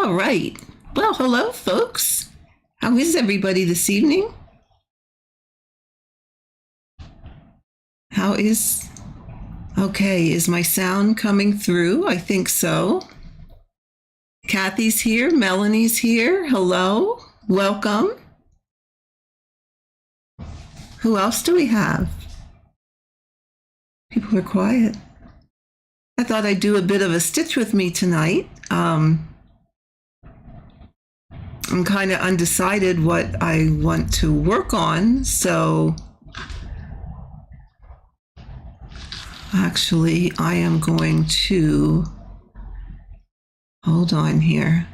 All right. Well, hello, folks. How is everybody this evening? Okay, is my sound coming through? I think so. Kathy's here. Melanie's here. Hello. Welcome. Who else do we have? People are quiet. I thought I'd do a bit of a stitch with me tonight. I'm kind of undecided what I want to work on, so actually I am going to hold on here.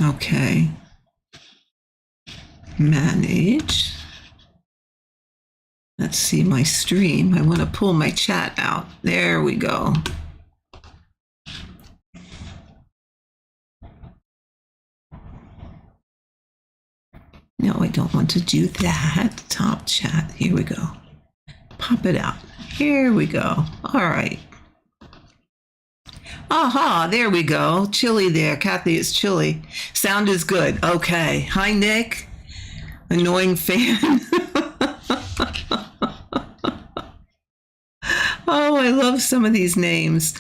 Okay. Manage. Let's see my stream. I want to pull my chat out. There we go. No, I don't want to do that. Top chat. Here we go. Pop it out. Here we go. All right. Aha, there we go. Chilly there. Kathy, it's chilly. Sound is good. Okay. Hi, Nick. Annoying fan. Oh, I love some of these names.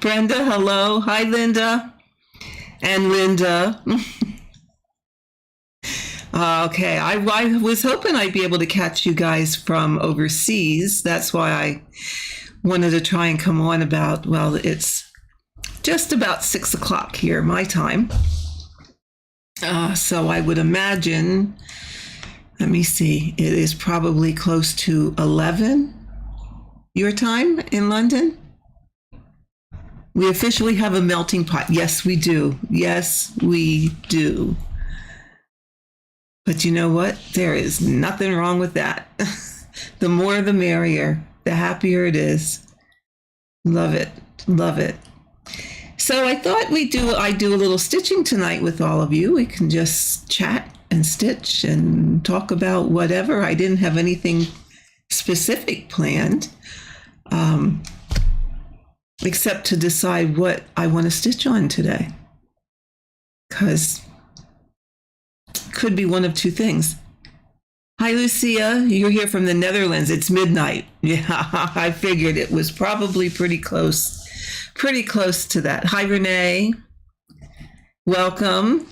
Brenda, hello. Hi, Linda. And Linda. Okay, I was hoping I'd be able to catch you guys from overseas. That's why I wanted to try and come on about, well, it's just about 6 o'clock here, my time. So I would imagine, let me see, it is probably close to 11 your time in London. We officially have a melting pot. Yes, we do. Yes, we do. But you know what? There is nothing wrong with that. The more the merrier, the happier it is. Love it. Love it. So I thought I'd do a little stitching tonight with all of you. We can just chat and stitch and talk about whatever. I didn't have anything specific planned, except to decide what I want to stitch on today. Because could be one of two things. Hi, Lucia. You're here from the Netherlands. It's midnight. Yeah, I figured it was probably pretty close to that. Hi, Renee. Welcome.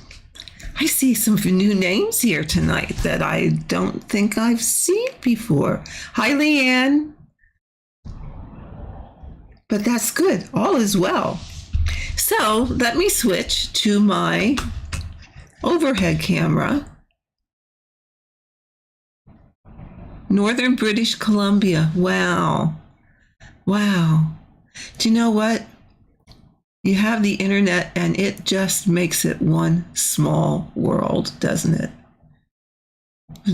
I see some new names here tonight that I don't think I've seen before. Hi, Leanne. But that's good. All is well. So let me switch to my overhead camera. Northern British Columbia. Wow. Wow. Do you know what? You have the internet and it just makes it one small world, doesn't it?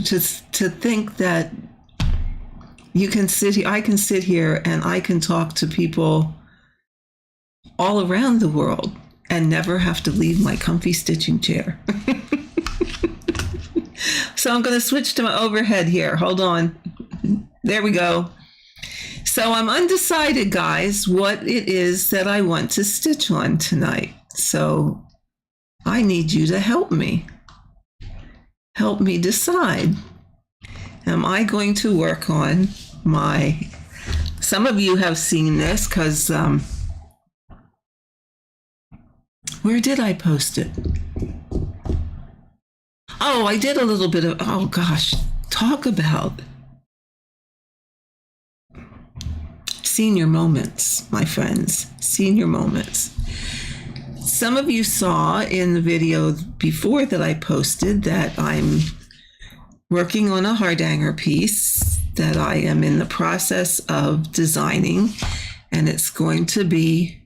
Just to think that I can sit here and I can talk to people all around the world and never have to leave my comfy stitching chair. So I'm going to switch to my overhead here. Hold on. There we go. So I'm undecided, guys, what it is that I want to stitch on tonight. So I need you to help me. Help me decide. Am I going to work on some of you have seen this because, where did I post it? Oh, I did a little bit of, oh gosh, talk about senior moments, my friends, senior moments. Some of you saw in the video before that I posted that I'm working on a Hardanger piece that I am in the process of designing, and it's going to be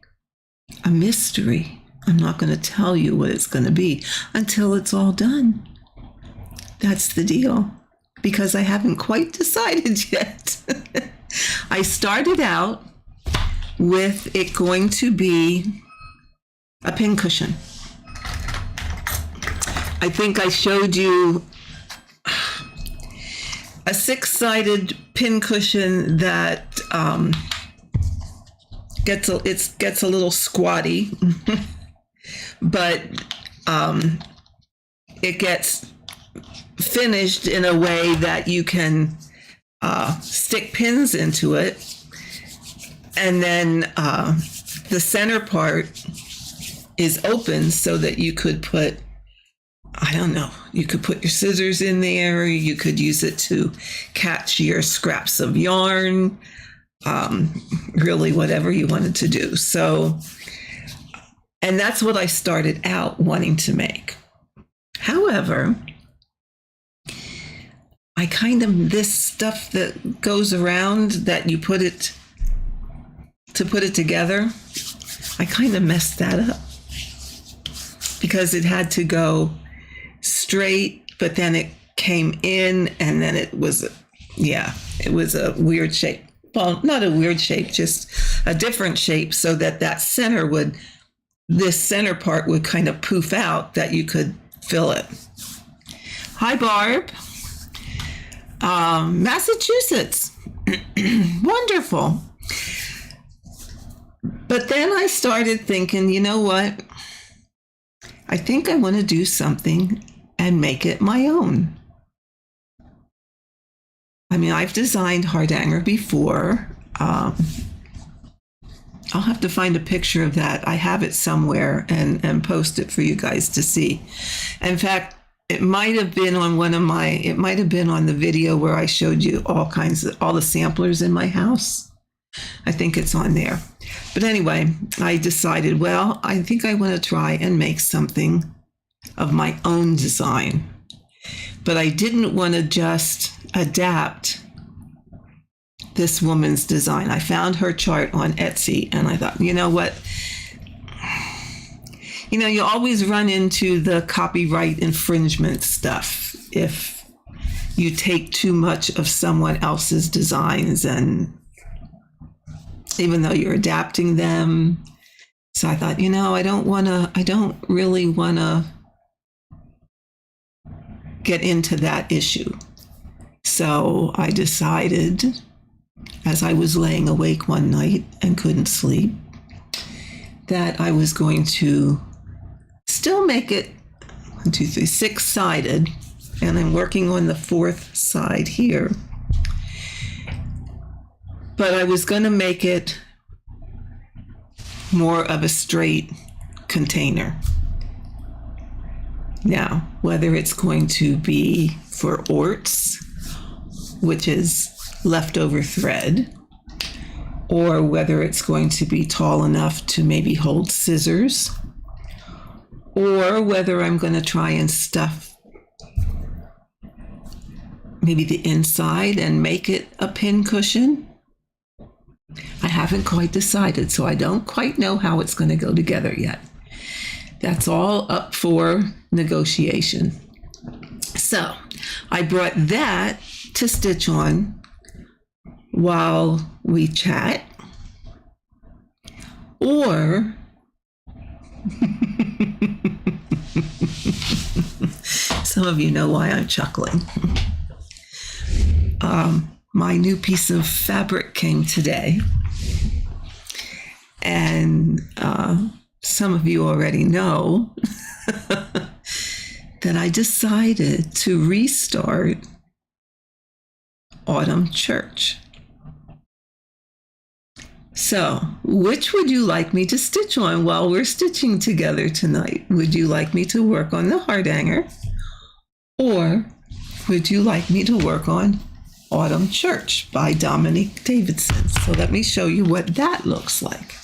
a mystery. I'm not going to tell you what it's going to be until it's all done. That's the deal. because I haven't quite decided yet. I started out with it going to be a pincushion. I think I showed you a 6-sided pincushion that gets a little squatty, but it gets finished in a way that you can stick pins into it, and then the center part is open so that you could put, I don't know, you could put your scissors in there, you could use it to catch your scraps of yarn, really whatever you wanted to do. So, and that's what I started out wanting to make. However, I kind of, this stuff that goes around that you put it together, I kind of messed that up because it had to go straight, but then it came in and then it was a weird shape. Well, not a weird shape, just a different shape, so that this center part would kind of poof out that you could fill it. Hi, Barb. Massachusetts. Wonderful. But then I started thinking, you know what? I think I want to do something and make it my own. I mean, I've designed Hardanger before. I'll have to find a picture of that. I have it somewhere and post it for you guys to see. In fact, it might have been on the video where I showed you all the samplers in my house. I think it's on there. But anyway, I decided, well, I think I want to try and make something of my own design. But I didn't want to just adapt this woman's design. I found her chart on Etsy and I thought, you know what? You know, you always run into the copyright infringement stuff if you take too much of someone else's designs, and even though you're adapting them. So I thought, you know, I don't really want to get into that issue. So I decided, as I was laying awake one night and couldn't sleep, that I was going to still make it 1, 2, 3, 6-sided, and I'm working on the 4th side here. But I was going to make it more of a straight container. Now, whether it's going to be for orts, which is leftover thread, or whether it's going to be tall enough to maybe hold scissors, or whether I'm going to try and stuff maybe the inside and make it a pin cushion. I haven't quite decided, so I don't quite know how it's going to go together yet. That's all up for negotiation. So I brought that to stitch on while we chat, or some of you know why I'm chuckling. My new piece of fabric came today, and some of you already know that I decided to restart Autumn Church. So, which would you like me to stitch on while we're stitching together tonight? Would you like me to work on the Hardanger, or would you like me to work on Autumn Church by Dominique Davidson? So let me show you what that looks like.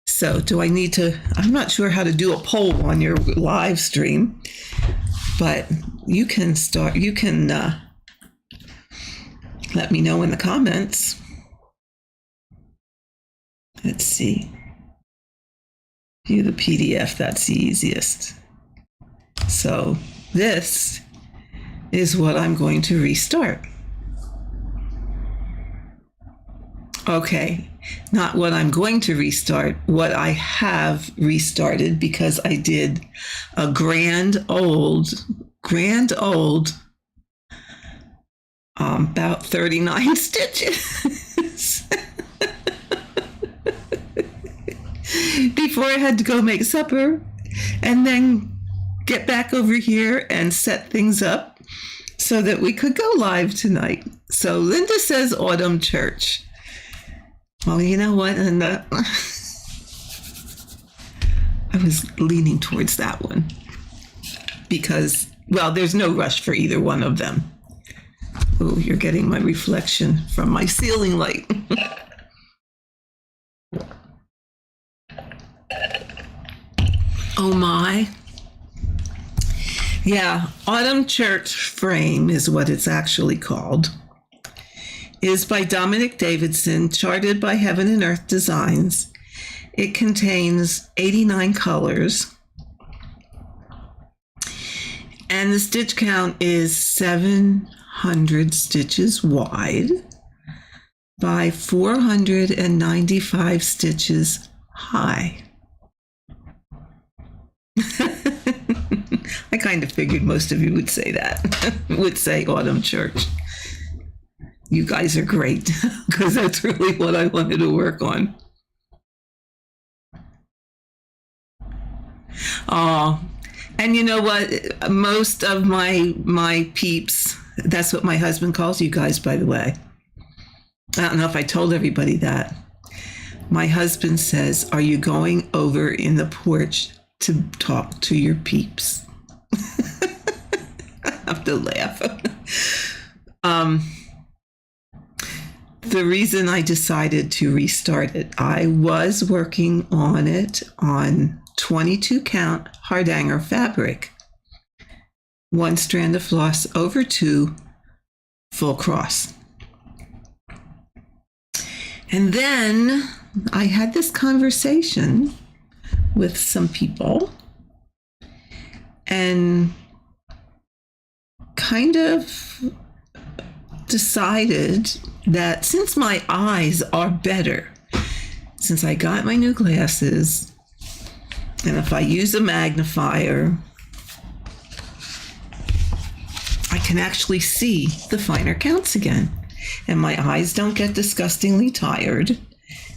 So do I need to, I'm not sure how to do a poll on your live stream, but you can let me know in the comments. Let's see. View the PDF, that's the easiest. So this is what I'm going to restart. Okay, not what I'm going to restart, what I have restarted, because I did a grand old, about 39 stitches before I had to go make supper and then get back over here and set things up so that we could go live tonight. So Linda says Autumn Church. Well, you know what? And I was leaning towards that one because, well, there's no rush for either one of them. Oh, you're getting my reflection from my ceiling light. Oh my. Yeah, Autumn Church Frame is what it's actually called. Is by Dominic Davidson, charted by Heaven and Earth Designs. It contains 89 colors. And the stitch count is 700 stitches wide by 495 stitches high. I kind of figured most of you would say that, would say Autumn Church. You guys are great, because that's really what I wanted to work on. Oh, and you know what? Most of my peeps, that's what my husband calls you guys, by the way. I don't know if I told everybody that. My husband says, are you going over in the porch to talk to your peeps? I have to laugh. The reason I decided to restart it, I was working on it on 22 count Hardanger fabric, 1 strand of floss over 2 full cross. And then I had this conversation with some people and kind of decided that since my eyes are better, since I got my new glasses, and if I use a magnifier, I can actually see the finer counts again. And my eyes don't get disgustingly tired.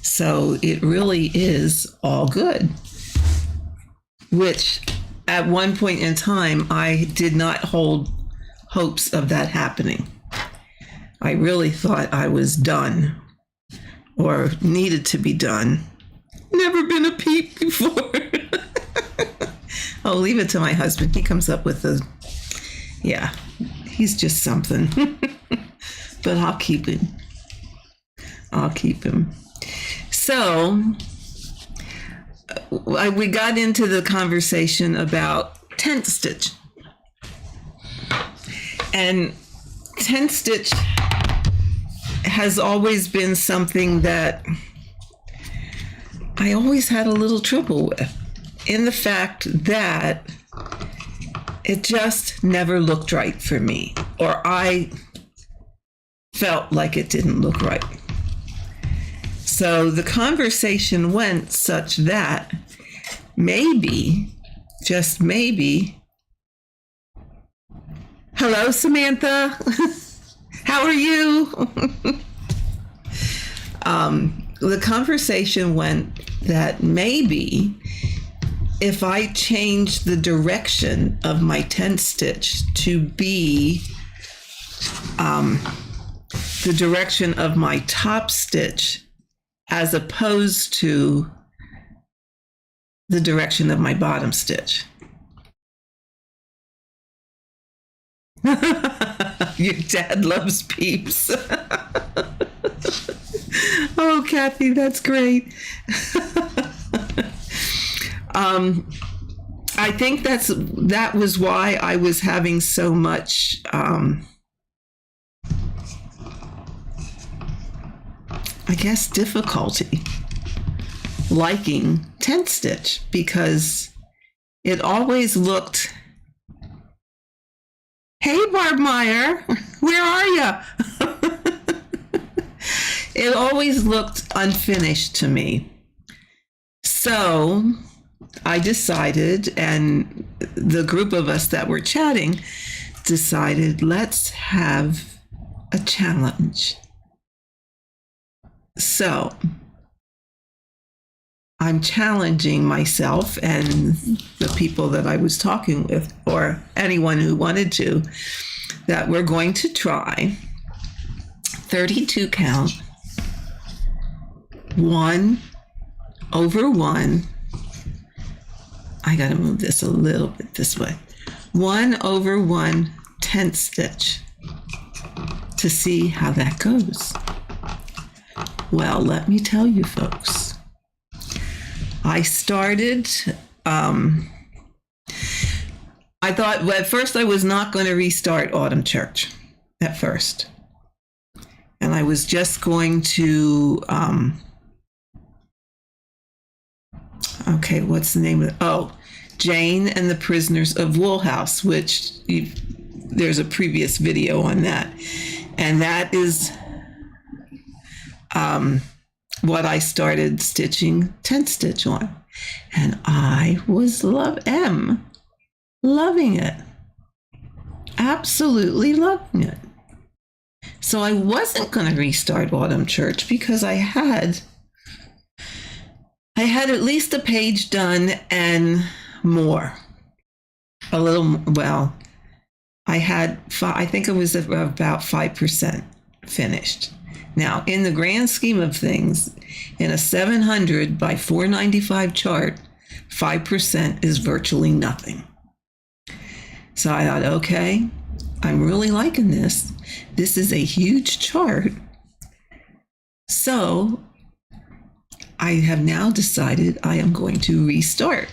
So it really is all good. Which at one point in time, I did not hold hopes of that happening. I really thought I was done or needed to be done. Never been a peep before. I'll leave it to my husband. He comes up with yeah, he's just something. But I'll keep him. So we got into the conversation about tent stitch. And tent stitch has always been something that I always had a little trouble with, in the fact that it just never looked right for me, or I felt like it didn't look right. So the conversation went such that maybe, just maybe, hello, Samantha. How are you? The conversation went that maybe if I change the direction of my tent stitch to be the direction of my top stitch as opposed to the direction of my bottom stitch. Your dad loves peeps. Oh, Kathy, that's great. I think that was why I was having so much I guess difficulty liking tent stitch, because it always looked Hey, Barb Meyer, where are you? It always looked unfinished to me. So I decided, and the group of us that were chatting decided, let's have a challenge. So I'm challenging myself and the people that I was talking with, or anyone who wanted to, that we're going to try 32 count, 1 over 1. I got to move this a little bit this way. 1 over 1 tent stitch to see how that goes. Well, let me tell you folks, I started, I thought, well, at first I was not going to restart Autumn Church at first. And I was just going to, okay, what's the name of it? Oh, Jane and the Prisoners of Woolhouse, which there's a previous video on that. And that is what I started stitching tent stitch on. And I was loving it. Absolutely loving it. So I wasn't going to restart Autumn Church because I had at least a page done and more. A little, well, I think it was about 5% finished. Now, in the grand scheme of things, in a 700 by 495 chart, 5% is virtually nothing. So I thought, okay, I'm really liking this. This is a huge chart. So I have now decided I am going to restart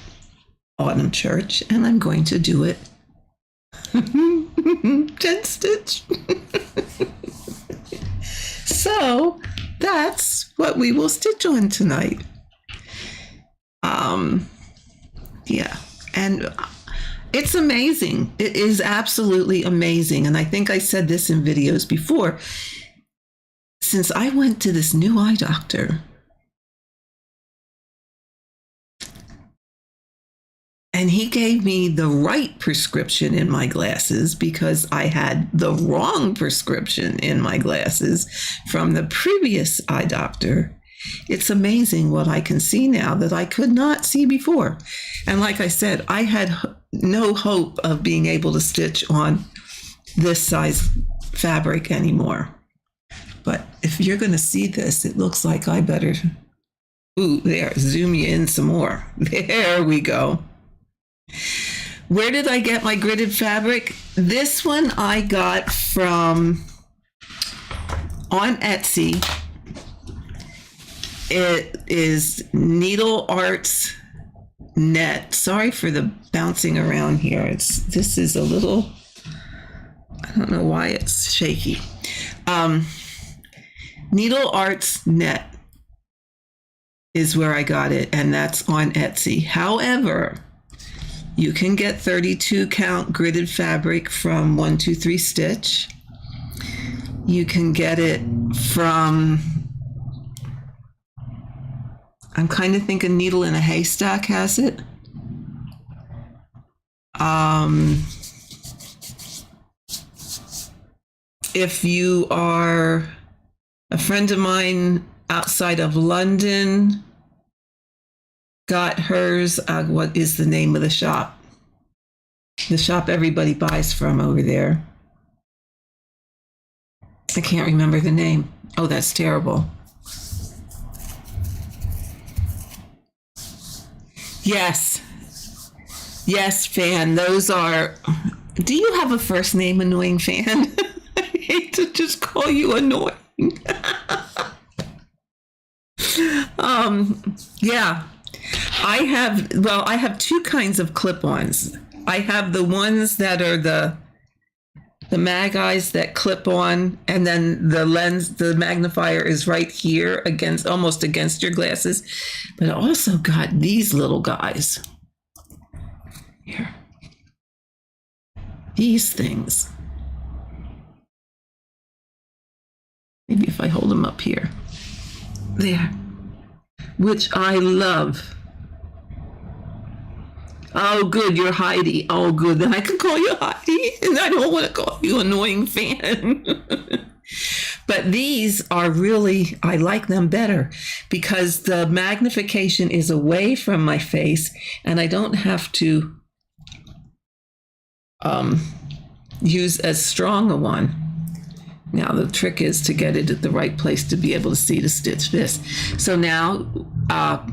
Autumn Church, and I'm going to do it tent stitch. So that's what we will stitch on tonight. Yeah, and it's amazing. It is absolutely amazing. And I think I said this in videos before. Since I went to this new eye doctor, and he gave me the right prescription in my glasses because I had the wrong prescription in my glasses from the previous eye doctor. It's amazing what I can see now that I could not see before. And like I said, I had no hope of being able to stitch on this size fabric anymore. But if you're going to see this, it looks like I better, there, zoom you in some more. There we go. Where did I get my gridded fabric? This one I got from on Etsy. It is Needle Arts Net. Sorry for the bouncing around here. This is a little, I don't know why it's shaky. Needle Arts Net is where I got it, and that's on Etsy. However, you can get 32 count gridded fabric from 123 Stitch. You can get it from, I'm kind of thinking Needle in a Haystack has it. If you are a friend of mine outside of London, got hers. What is the name of the shop? The shop everybody buys from over there. I can't remember the name. Oh, that's terrible. Yes. Yes, Fan. Those are. Do you have a first name, Annoying Fan? I hate to just call you annoying. Yeah. I have two kinds of clip-ons. I have the ones that are the mag-eyes that clip on, and then the lens, the magnifier is right here almost against your glasses. But I also got these little guys here. These things. Maybe if I hold them up here. There. Which I love. Oh, good, you're Heidi. Oh, good, then I can call you Heidi. And I don't want to call you annoying fan. But these are really, I like them better because the magnification is away from my face and I don't have to use as strong a one. Now the trick is to get it at the right place to be able to see to stitch this. So now I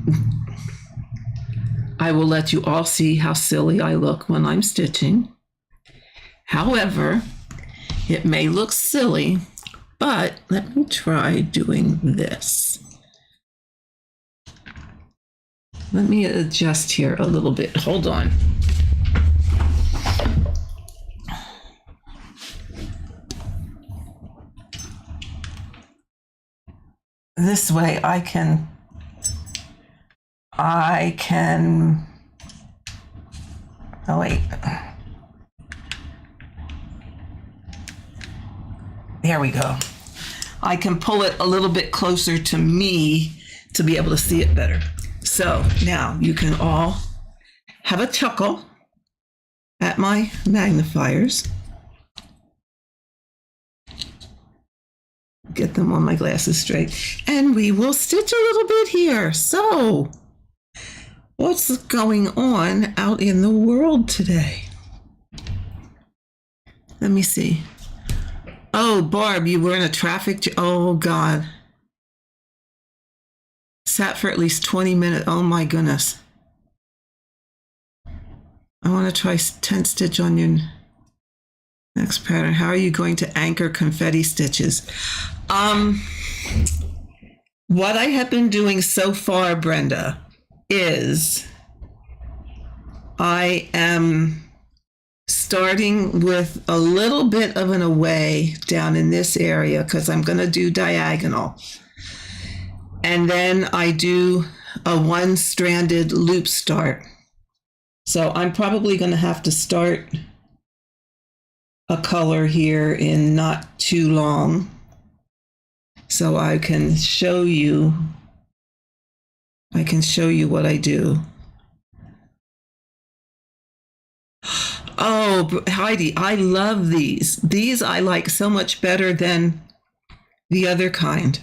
will let you all see how silly I look when I'm stitching. However, it may look silly, but let me try doing this. Let me adjust here a little bit. Hold on. This way I can, oh wait. There we go. I can pull it a little bit closer to me to be able to see it better. So now you can all have a chuckle at my magnifiers. Get them on my glasses straight. And we will stitch a little bit here. So what's going on out in the world today? Let me see. Oh, Barb, you were in a traffic oh, God. Sat for at least 20 minutes. Oh, my goodness. I want to try 10 stitch on your next pattern. How are you going to anchor confetti stitches? What I have been doing so far, Brenda, is I am starting with a little bit of an away down in this area because I'm going to do diagonal. And then I do a one-stranded loop start. So I'm probably going to have to start a color here in not too long so I can show you what I do. Oh, Heidi, I love these. These I like so much better than the other kind.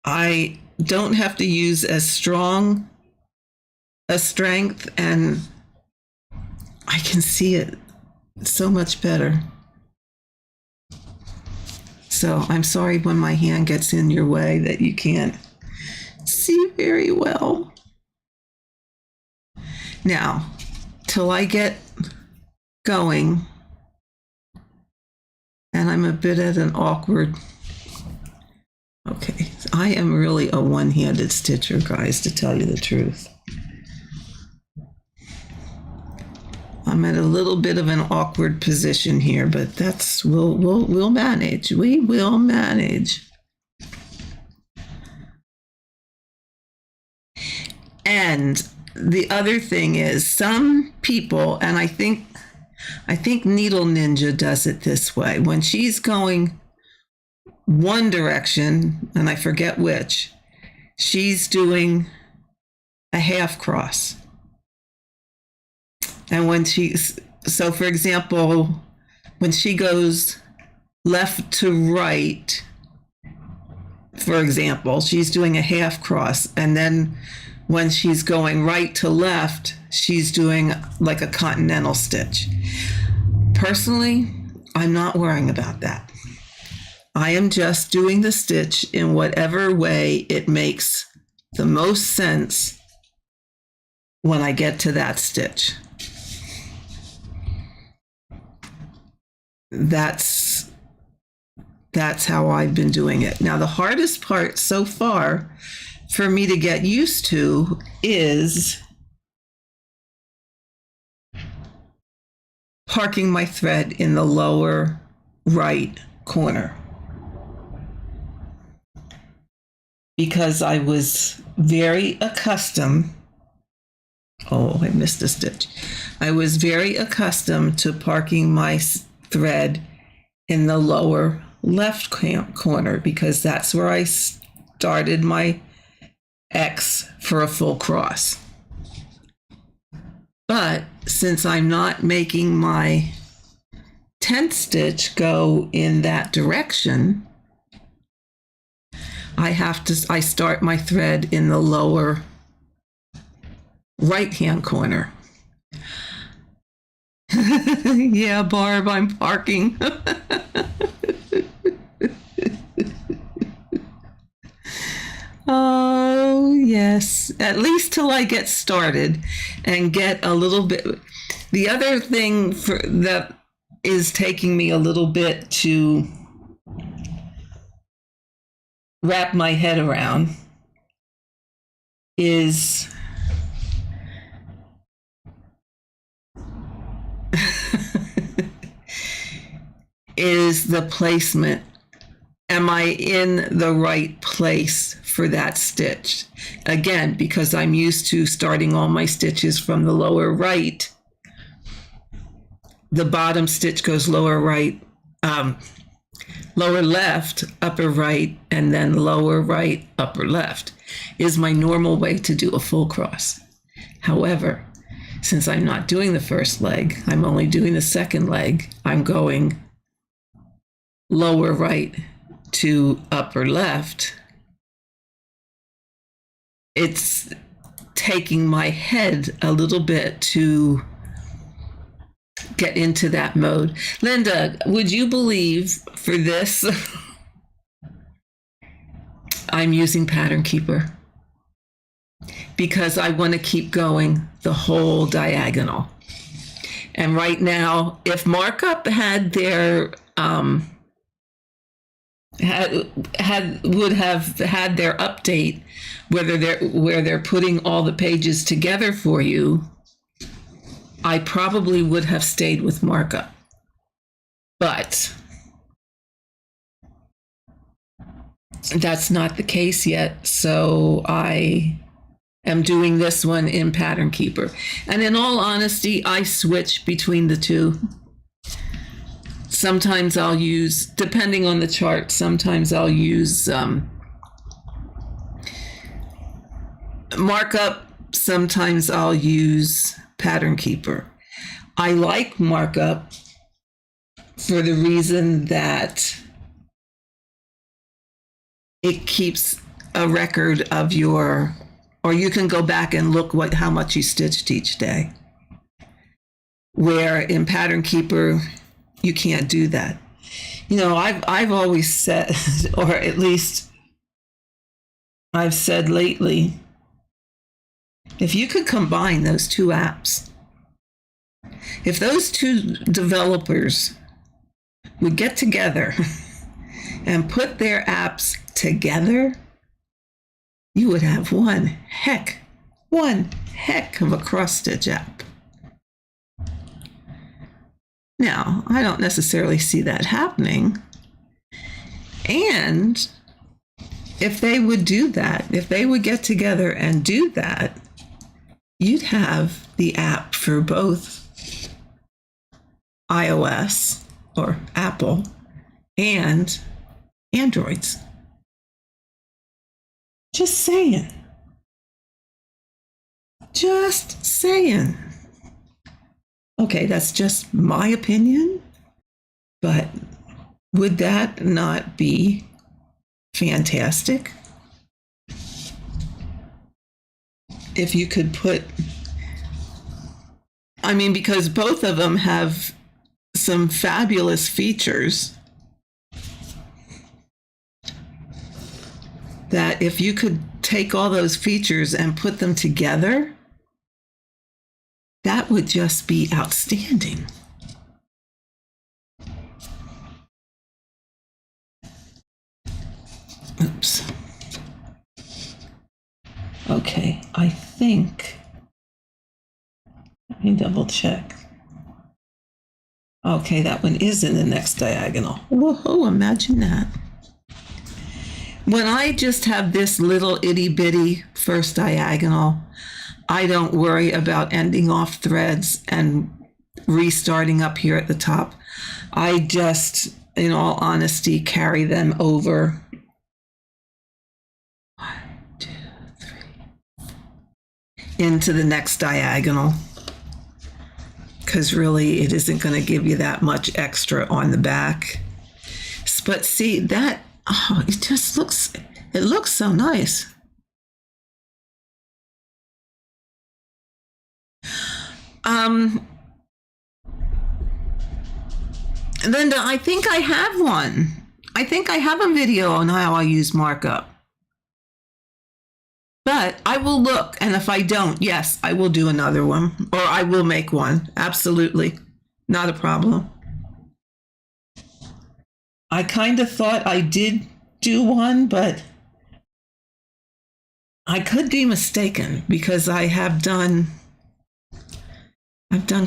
I don't have to use as strong a strength and I can see it so much better. So I'm sorry when my hand gets in your way that you can't see very well. Now, till I get going, and I'm a bit at an awkward, okay, I am really a one-handed stitcher, guys, to tell you the truth. I'm at a little bit of an awkward position here, but that's, we'll manage. We will manage. And the other thing is some people, and I think Needle Ninja does it this way. When she's going one direction, and I forget which, she's doing a half cross. And when so for example, when she goes left to right, for example, she's doing a half cross. And then when she's going right to left, she's doing like a continental stitch. Personally, I'm not worrying about that. I am just doing the stitch in whatever way it makes the most sense when I get to that stitch. That's how I've been doing it. Now, the hardest part so far for me to get used to is parking my thread in the lower right corner. Because I was very accustomed, oh, I missed a stitch. I was very accustomed to parking my thread in the lower left corner because that's where I started my X for a full cross. But since I'm not making my 10th stitch go in that direction, I start my thread in the lower right-hand corner. Yeah, Barb, I'm parking. Oh, yes. At least till I get started and get a little bit. The other thing that is taking me a little bit to wrap my head around is the placement. Am I in the right place for that stitch? Again, because I'm used to starting all my stitches from the lower right, the bottom stitch goes lower right, lower left, upper right, and then lower right, upper left is my normal way to do a full cross. However, since I'm not doing the first leg, I'm only doing the second leg, I'm going lower right to upper left. It's taking my head a little bit to get into that mode. Linda, would you believe for this, I'm using Pattern Keeper because I want to keep going the whole diagonal. And right now, if Markup had their would have had their update where they're putting all the pages together for you, I probably would have stayed with Markup. But that's not the case yet, so I am doing this one in Pattern Keeper. And in all honesty, I switch between the two. Sometimes I'll use, depending on the chart, sometimes I'll use Markup, sometimes I'll use Pattern Keeper. I like Markup for the reason that it keeps a record of your, or you can go back and look how much you stitched each day. Where in Pattern Keeper, you can't do that. You know, I've always said, or at least I've said lately, if you could combine those two apps, if those two developers would get together and put their apps together, you would have one heck of a cross-stitch app. Now, I don't necessarily see that happening. And if they would do that, if they would get together and do that, you'd have the app for both iOS or Apple and Androids. Just saying. Just saying. Okay, that's just my opinion, but would that not be fantastic? If you could put, I mean, because both of them have some fabulous features that if you could take all those features and put them together, that would just be outstanding. Oops. Okay, I think, let me double check. Okay, that one is in the next diagonal. Whoa, imagine that. When I just have this little itty bitty first diagonal, I don't worry about ending off threads and restarting up here at the top. I just in all honesty, carry them over. 1, 2, 3. Into the next diagonal. Because really, it isn't going to give you that much extra on the back. But see, that, oh, it just looks, it looks so nice. Linda, I think I have one. I think I have a video on how I use markup. But I will look, and if I don't, yes, I will do another one, or I will make one. Absolutely. Not a problem. I kind of thought I did do one, but I could be mistaken because I've done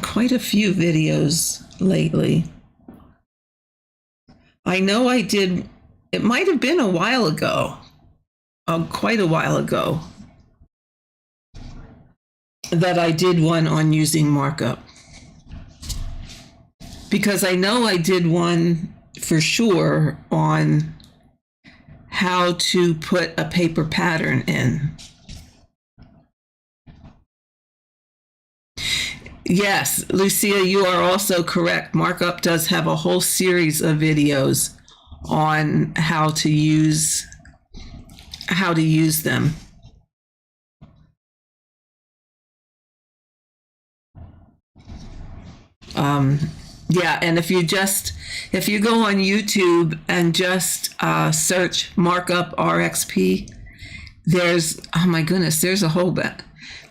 quite a few videos lately. I know I did, it might have been a while ago, quite a while ago, that I did one on using markup. Because I know I did one for sure on how to put a paper pattern in. Yes, Lucia, you are also correct. Markup does have a whole series of videos on how to use them. Yeah, and if you go on YouTube and just search markup RXP, there's, oh my goodness, there's a whole bit.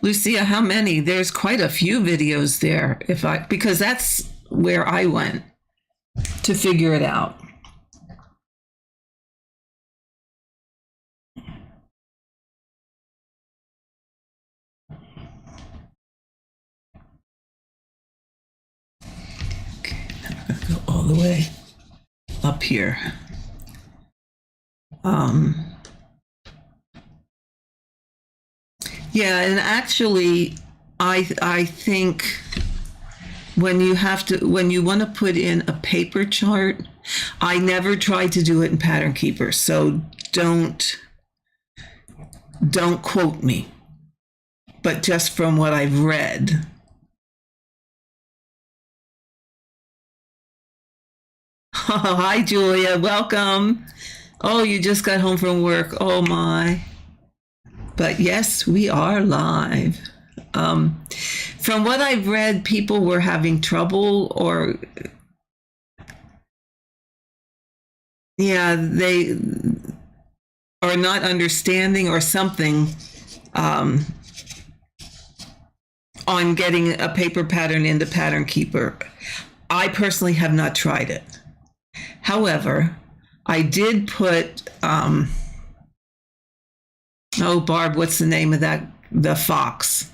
Lucia, how many? There's quite a few videos there, because that's where I went to figure it out. Okay, now we're gonna go all the way up here. Yeah, and actually, I think when you want to put in a paper chart, I never tried to do it in Pattern Keeper, so don't quote me, but just from what I've read. Oh, hi, Julia, welcome. Oh, you just got home from work. Oh my. But yes, we are live. From what I've read, people were having trouble, or yeah, they are not understanding or something on getting a paper pattern into Pattern Keeper. I personally have not tried it. However, I did put oh, Barb, what's the name of that? The fox.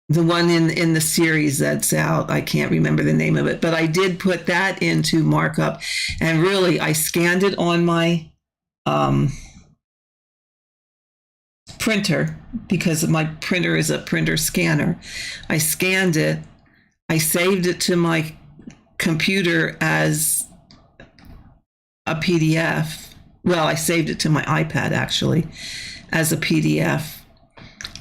The one in the series that's out. I can't remember the name of it, but I did put that into markup. And really, I scanned it on my printer, because my printer is a printer scanner. I scanned it. I saved it to my computer as a PDF. Well, I saved it to my iPad, actually, as a PDF.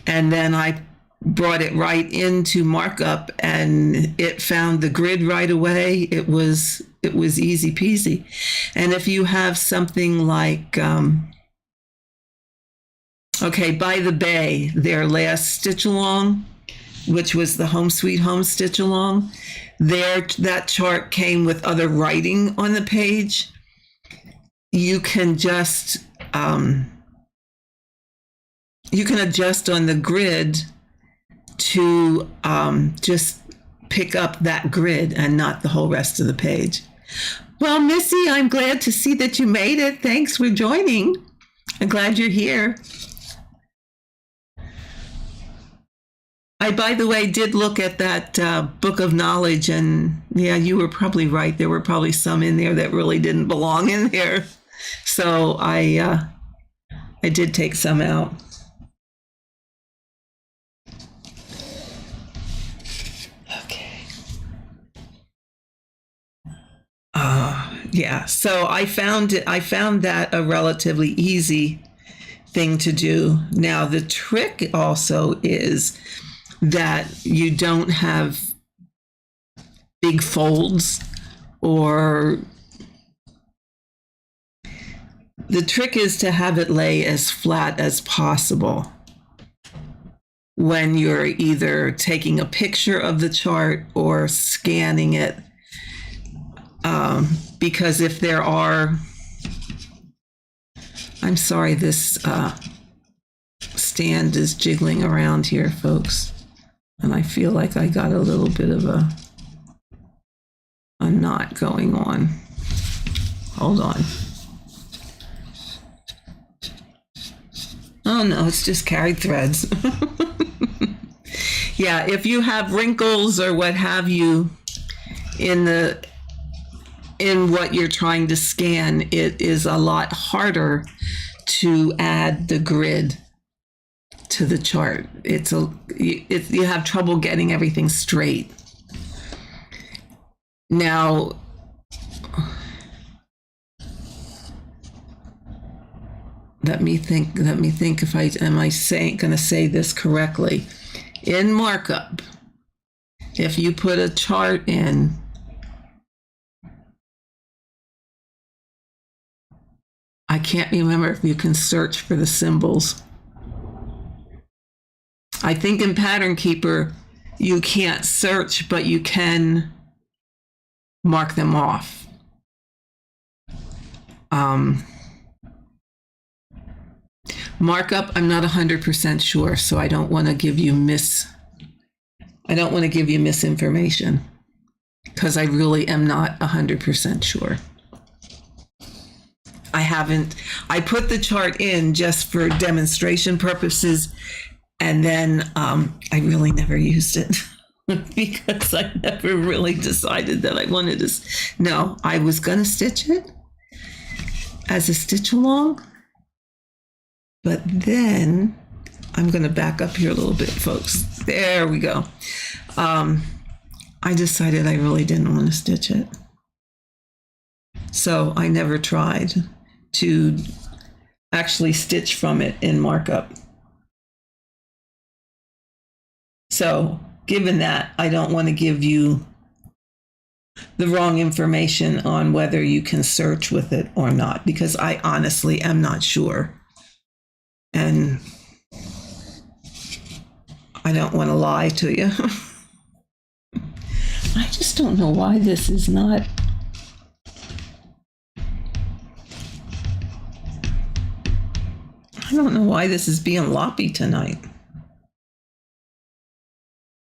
And then I brought it right into markup, and it found the grid right away. It was easy peasy. And if you have something like, okay, By the Bay, their last stitch along, which was the Home Sweet Home stitch along, that chart came with other writing on the page. You can just you can adjust on the grid to just pick up that grid and not the whole rest of the page. Well, Missy, I'm glad to see that you made it. Thanks for joining. I'm glad you're here. I, by the way, did look at that book of knowledge, and yeah, you were probably right. There were probably some in there that really didn't belong in there. So I did take some out. Okay. Yeah, so I found that a relatively easy thing to do. Now the trick also is that you don't have big folds, or the trick is to have it lay as flat as possible when you're either taking a picture of the chart or scanning it. Because if there are, I'm sorry, this stand is jiggling around here, folks. And I feel like I got a little bit of a knot going on. Hold on. Oh no, it's just carried threads. Yeah, if you have wrinkles or what have you in what you're trying to scan, it is a lot harder to add the grid to the chart. You have trouble getting everything straight. Now, let me think if am I going to say this correctly. In markup, if you put a chart in, I can't remember if you can search for the symbols. I think in Pattern Keeper, you can't search, but you can mark them off. Markup, I'm not 100% sure, so I don't want to give you misinformation, because I really am not 100% sure. I put the chart in just for demonstration purposes, and then I really never used it because I never really decided that I wanted to. No, I was going to stitch it as a stitch along, but then I'm going to back up here a little bit, folks. There we go. I decided I really didn't want to stitch it, so I never tried to actually stitch from it in markup. So given that, I don't want to give you the wrong information on whether you can search with it or not, because I honestly am not sure. And I don't want to lie to you. I just don't know why this is not. I don't know why this is being loppy tonight.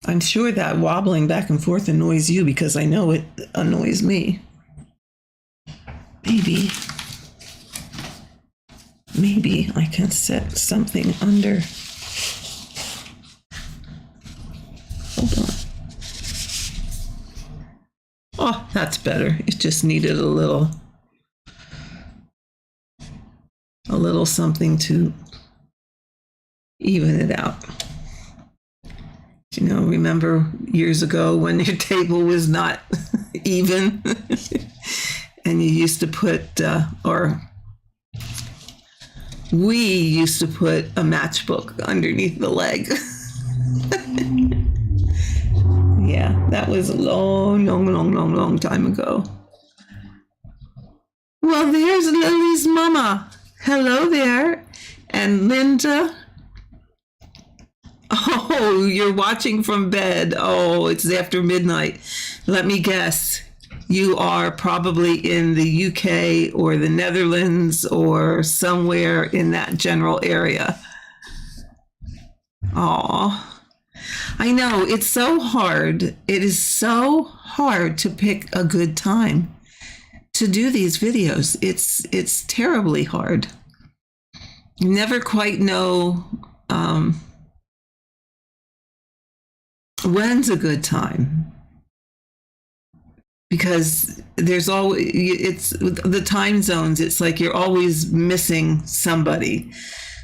I'm sure that wobbling back and forth annoys you, because I know it annoys me. Maybe I can set something under. Hold on. Oh, that's better. It just needed a little something to even it out. You know, remember years ago when your table was not even and you used to put, or we used to put a matchbook underneath the leg. Yeah, that was a long time ago. Well, there's Lily's mama. Hello there. And Linda. Oh, you're watching from bed. Oh, it's after midnight. Let me guess. You are probably in the UK or the Netherlands or somewhere in that general area. Oh, I know. It's so hard. It is so hard to pick a good time to do these videos. It's terribly hard. You never quite know when's a good time, because there's always, it's the time zones. It's like you're always missing somebody.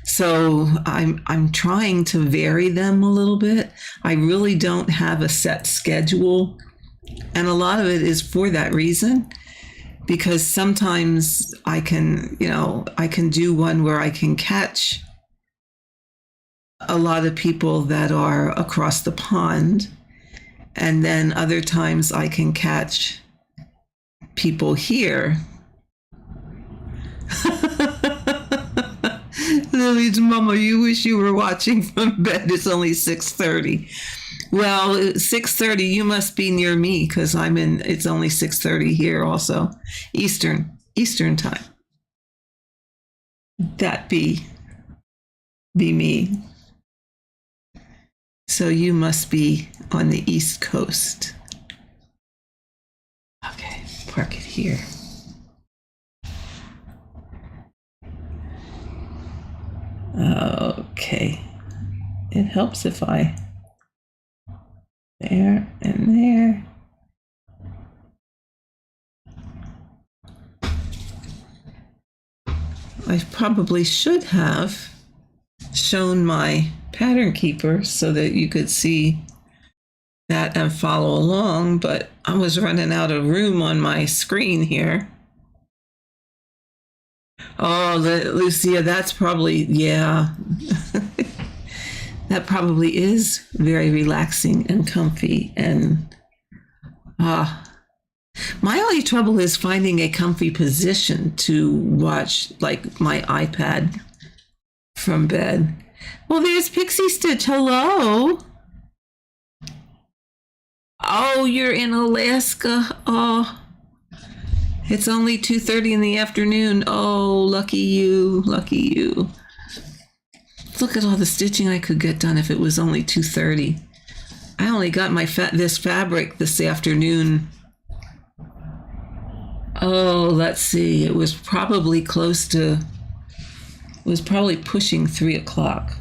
So I'm trying to vary them a little bit. I really don't have a set schedule, and a lot of it is for that reason. because sometimes I can, I can do one where I can catch a lot of people that are across the pond. And then other times I can catch people here. Lily's mama, you wish you were watching from bed. It's only 6:30. Well, 6:30, you must be near me because it's only 6:30 here also. Eastern time. That be me. So you must be on the East Coast. Okay, park it here. Okay. It helps if I... There and there. I probably should have shown my pattern keeper so that you could see that and follow along, but I was running out of room on my screen here. Oh, Lucia, that's probably, yeah. That probably is very relaxing and comfy. And my only trouble is finding a comfy position to watch, like my iPad from bed. Well, there's Pixie Stitch. Hello. Oh, you're in Alaska. Oh, it's only 2:30 in the afternoon. Oh, lucky you. Lucky you. Look at all the stitching I could get done if it was only 2:30. I only got this fabric this afternoon. Oh, let's see. It was probably pushing 3 o'clock.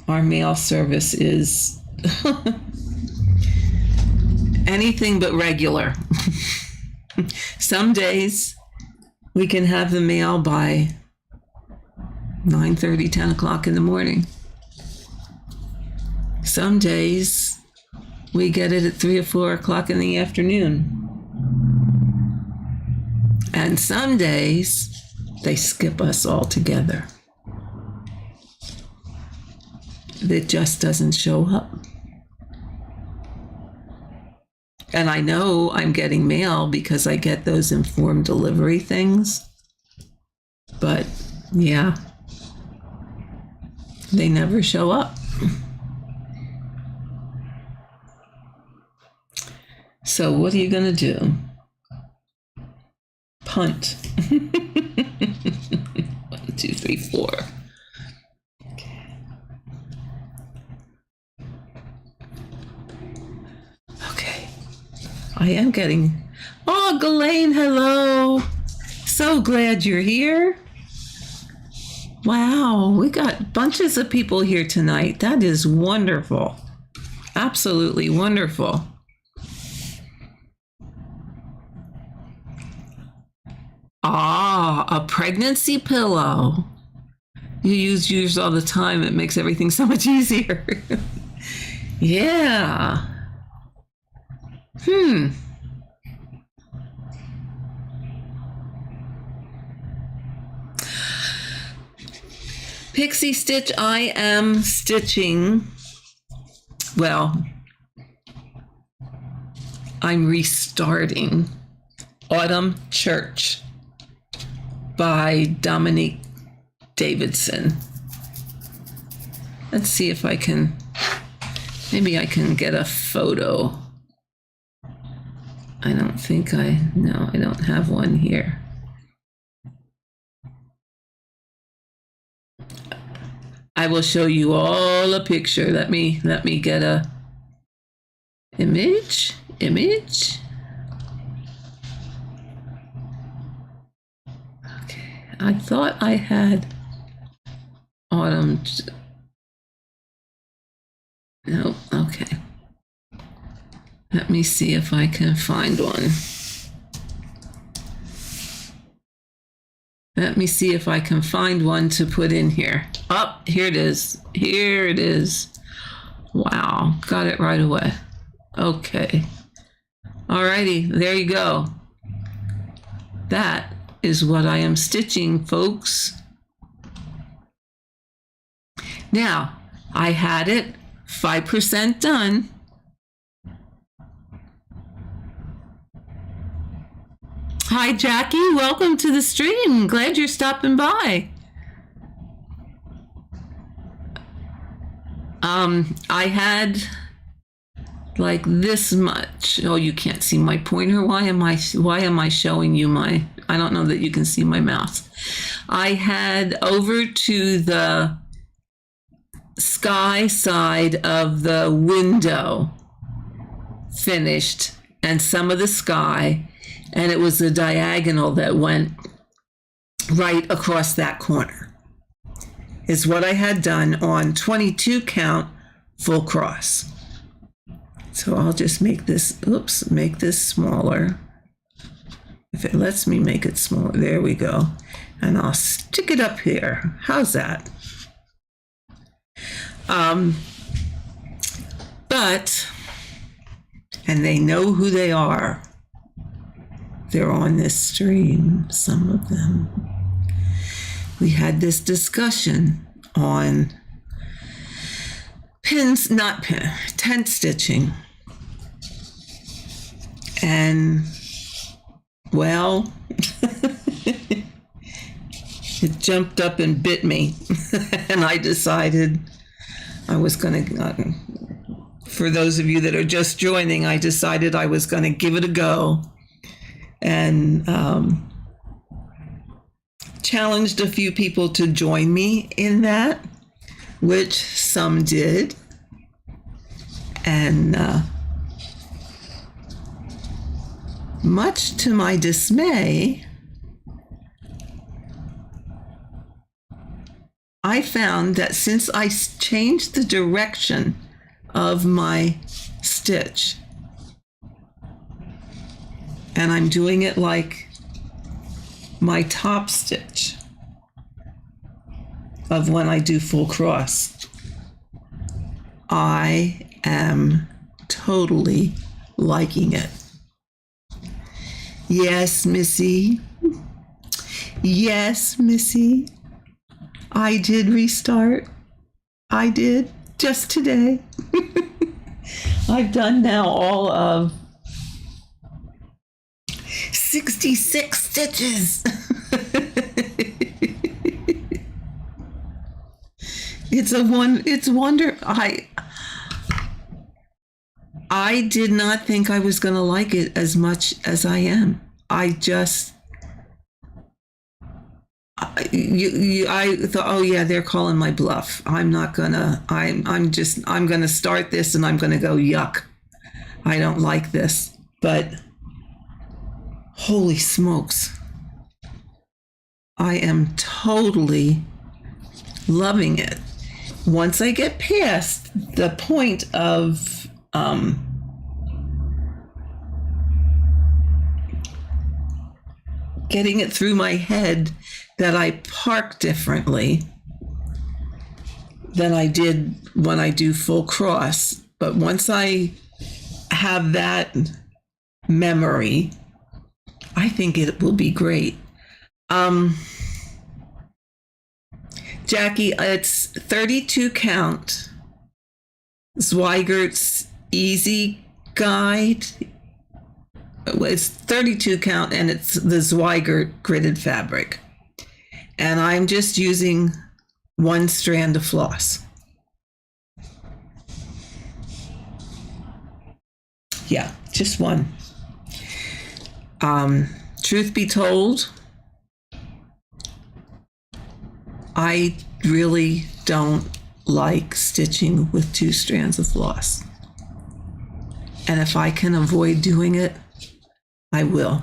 Our mail service is anything but regular. Some days we can have the mail by 9:30, 10 o'clock in the morning. Some days we get it at 3 or 4 o'clock in the afternoon. And some days they skip us altogether. It just doesn't show up. And I know I'm getting mail because I get those informed delivery things. But yeah, they never show up. So what are you going to do? Punt. 1, 2, 3, 4. Okay. I am getting... Oh, Ghislaine, hello. So glad you're here. Wow, we got bunches of people here tonight. That is wonderful. Absolutely wonderful. Ah, a pregnancy pillow. You use yours all the time. It makes everything so much easier. Yeah. Pixie Stitch, I am stitching. Well, I'm restarting Autumn Church by Dominique Davidson. Let's see if I can, maybe I can get a photo. I don't think no, I don't have one here. I will show you all a picture. Let me get a image. Okay, I thought I had autumn. No, okay. Let me see if I can find one. Let me see if I can find one to put in here. Oh, here it is. Here it is. Wow, got it right away. Okay. Alrighty, there you go. That is what I am stitching, folks. Now, I had it 5% done. Hi, Jackie. Welcome to the stream. Glad you're stopping by. I had like this much. Oh, you can't see my pointer. Why am I showing you my, I don't know that you can see my mouse. I had over to the sky side of the window finished, and some of the sky, and it was a diagonal that went right across that corner is what I had done on 22 count full cross. So I'll just make this, make this smaller. If it lets me make it smaller, there we go. And I'll stick it up here. How's that? But, and they know who they are. They're on this stream, some of them. We had this discussion on tent stitching. And, well, it jumped up and bit me. And I decided I was going to, for those of you that are just joining, I decided I was going to give it a go. And challenged a few people to join me in that, which some did. And much to my dismay, I found that since I changed the direction of my stitch, and I'm doing it like my top stitch of when I do full cross, I am totally liking it. Yes, Missy. Yes, Missy. I did restart. I did just today. I've done now all of 66 stitches. It's wonder. I did not think I was going to like it as much as I am. I thought, oh yeah, they're calling my bluff. I'm gonna start this and I'm gonna go, yuck. I don't like this. But holy smokes. I am totally loving it. Once I get past the point of getting it through my head that I park differently than I did when I do full cross. But once I have that memory, I think it will be great. Jackie, it's 32 count. Zweigert's Easy Guide. It's 32 count and it's the Zweigert gridded fabric. And I'm just using one strand of floss. Yeah, just one. Truth be told, I really don't like stitching with two strands of floss. And if I can avoid doing it, I will.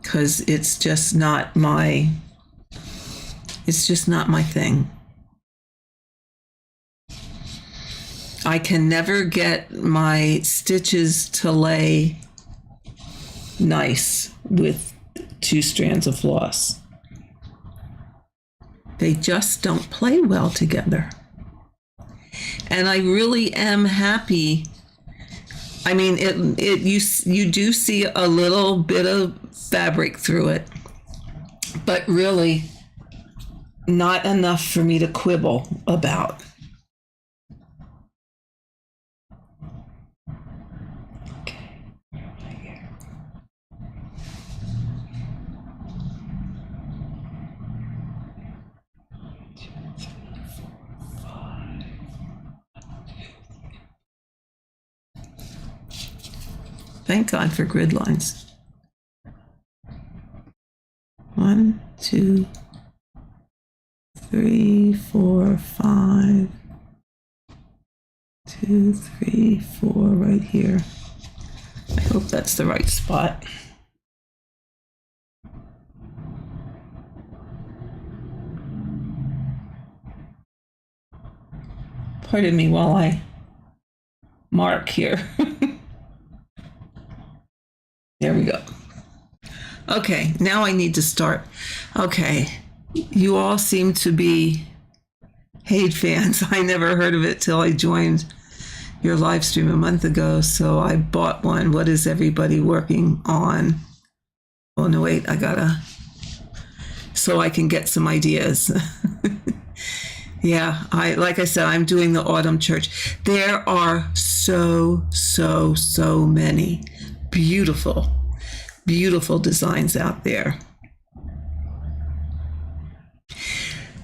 Because it's just not my thing. I can never get my stitches to lay nice with two strands of floss. They just don't play well together. And I really am happy I mean, you do see a little bit of fabric through it, but really not enough for me to quibble about. Okay, right here. Thank God for grid lines. 1, 2, 3, 4, 5. 2, 3, 4 right here. I hope that's the right spot. Pardon me while I mark here. There we go. Okay, now I need to start. Okay, you all seem to be Hade fans. I never heard of it till I joined your live stream a month ago, so I bought one. What is everybody working on? Oh no, wait, so I can get some ideas. Yeah, like I said, I'm doing the autumn church. There are so many beautiful designs out there.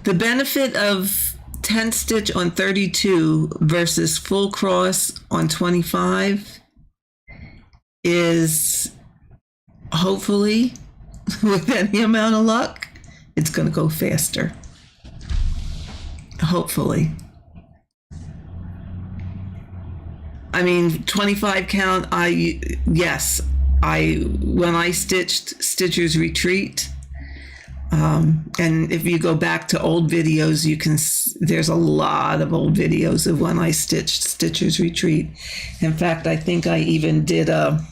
The benefit of 10 stitch on 32 versus full cross on 25 is, hopefully, with any amount of luck, it's going to go faster. Hopefully. I mean, 25 count, when I stitched Stitcher's Retreat, and if you go back to old videos, there's a lot of old videos of when I stitched Stitcher's Retreat. In fact, I think I even did a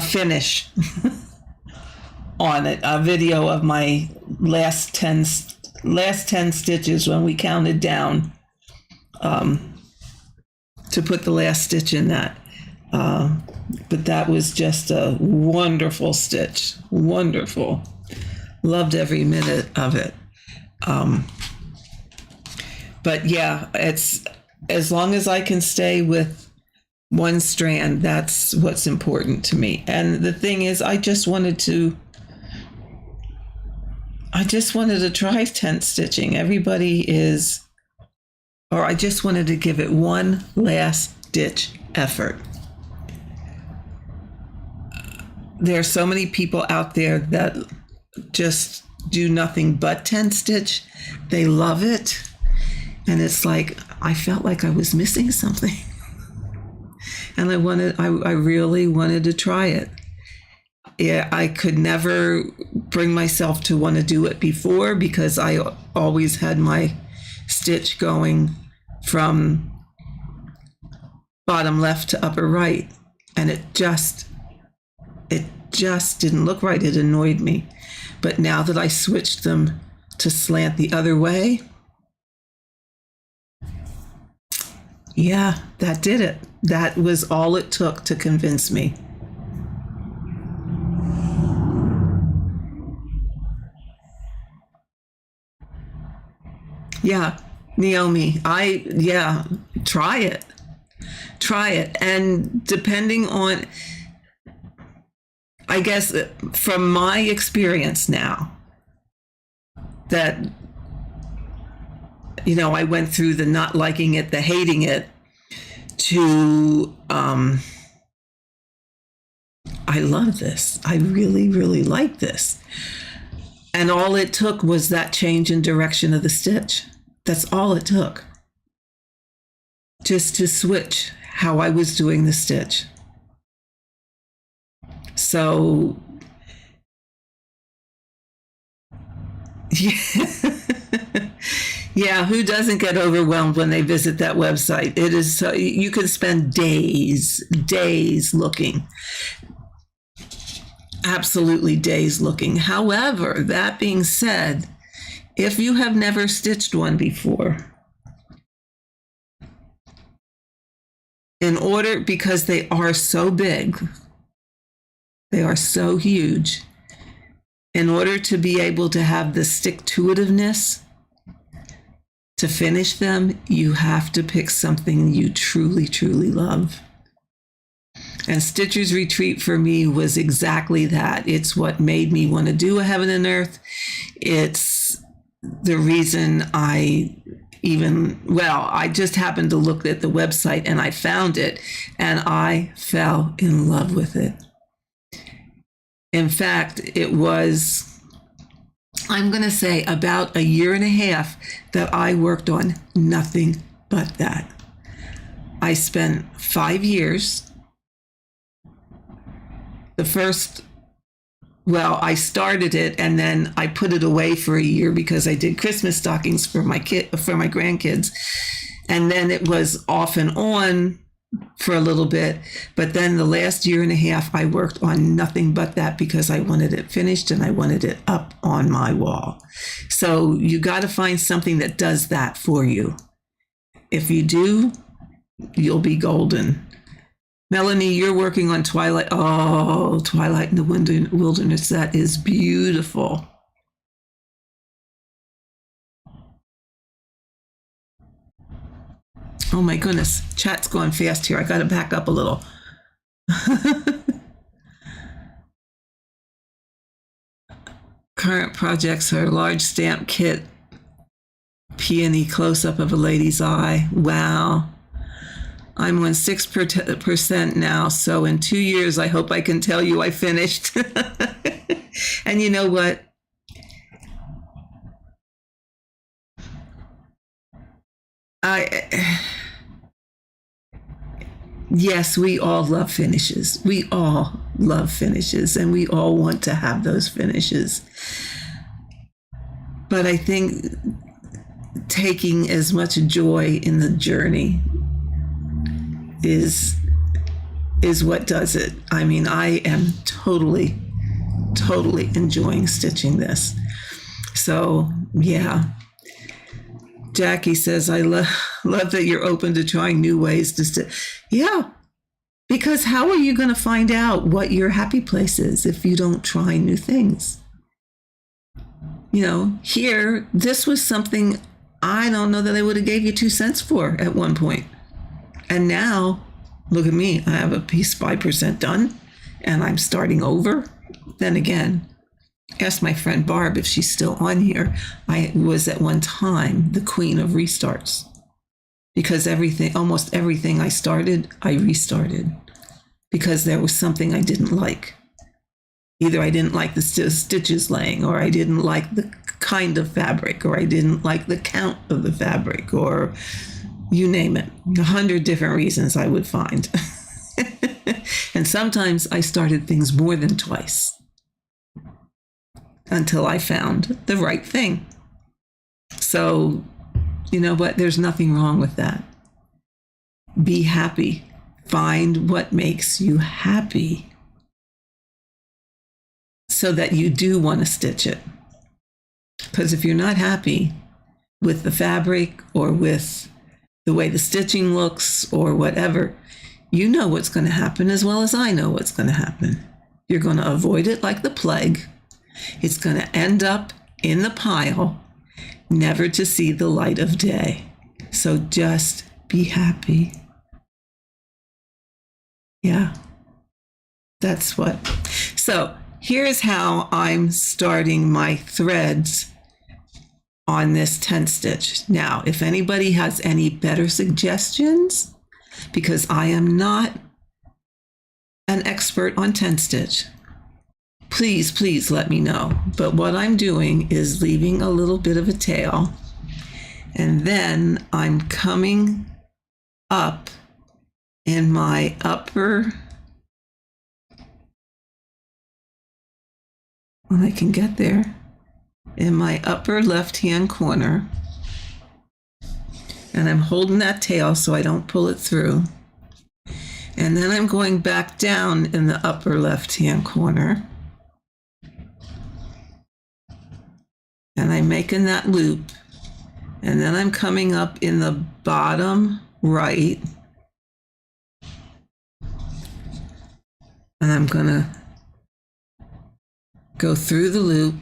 finish on it, a video of my last 10 stitches when we counted down to put the last stitch in that. But that was just a wonderful stitch. Wonderful. Loved every minute of it. But yeah, it's as long as I can stay with one strand, that's what's important to me. And the thing is, I just wanted to try tent stitching. I just wanted to give it one last ditch effort. There are so many people out there that just do nothing but tent stitch. They love it. And it's like, I felt like I was missing something. And I really wanted to try it. Yeah, I could never bring myself to want to do it before because I always had my stitch going from bottom left to upper right. And it just didn't look right. It annoyed me. But now that I switched them to slant the other way, yeah, that did it. That was all it took to convince me. Yeah, Naomi, try it. And depending on, I guess, from my experience now, that, I went through the not liking it, the hating it, to, I love this. I really, really like this. And all it took was that change in direction of the stitch. That's all it took. Just to switch how I was doing the stitch. So, yeah, who doesn't get overwhelmed when they visit that website? It is so, you can spend days looking. Absolutely days looking. However, that being said, if you have never stitched one before, in order, because they are so big, they are so huge, in order to be able to have the stick-to-itiveness to finish them, you have to pick something you truly, truly love. And Stitcher's Retreat for me was exactly that. It's what made me want to do a Heaven and Earth. It's the reason I just happened to look at the website and I found it and I fell in love with it. In fact, it was, I'm going to say, about a year and a half that I worked on nothing but that. I spent 5 years. I started it and then I put it away for a year because I did Christmas stockings for my grandkids. And then it was off and on for a little bit. But then the last year and a half, I worked on nothing but that because I wanted it finished and I wanted it up on my wall. So you got to find something that does that for you. If you do, you'll be golden. Melanie, you're working on Twilight. Oh, Twilight in the Wilderness. That is beautiful. Oh my goodness. Chat's going fast here. I got to back up a little. Current projects are large stamp kit, peony close-up of a lady's eye. Wow. I'm on 6% now, so in 2 years, I hope I can tell you I finished. And you know what? Yes, we all love finishes. We all love finishes, and we all want to have those finishes. But I think taking as much joy in the journey is what does it. I mean, I am totally enjoying stitching this. So, yeah. Jackie says, I love that you're open to trying new ways to stitch. Yeah, because how are you going to find out what your happy place is if you don't try new things? You know, here, this was something I don't know that I would have gave you 2 cents for at one point. And now, look at me, I have a piece 5% done and I'm starting over. Then again, ask my friend Barb if she's still on here. I was at one time the queen of restarts because almost everything I started, I restarted because there was something I didn't like. Either I didn't like the stitches laying, or I didn't like the kind of fabric, or I didn't like the count of the fabric, or you name it, 100 different reasons I would find. And sometimes I started things more than twice until I found the right thing. So, you know what? There's nothing wrong with that. Be happy. Find what makes you happy so that you do want to stitch it. Because if you're not happy with the fabric or with the way the stitching looks or whatever, you know what's going to happen as well as I know what's going to happen. You're going to avoid it like the plague. It's going to end up in the pile, never to see the light of day. So just be happy. Yeah, that's what. So here's how I'm starting my threads on this 10 stitch. Now, if anybody has any better suggestions, because I am not an expert on 10 stitch, please let me know. But what I'm doing is leaving a little bit of a tail, and then I'm coming up in my upper, when I can get there, in my upper left-hand corner, and I'm holding that tail so I don't pull it through. And then I'm going back down in the upper left-hand corner, and I'm making that loop, and then I'm coming up in the bottom right, And I'm gonna go through the loop,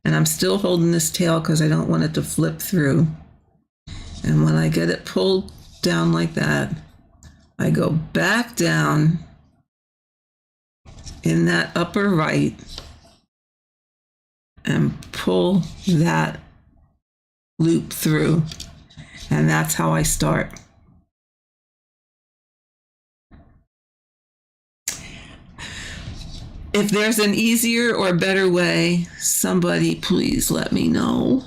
and I'm still holding this tail because I don't want it to flip through. And when I get it pulled down like that, I go back down in that upper right and pull that loop through. And that's how I start. If there's an easier or better way, somebody please let me know.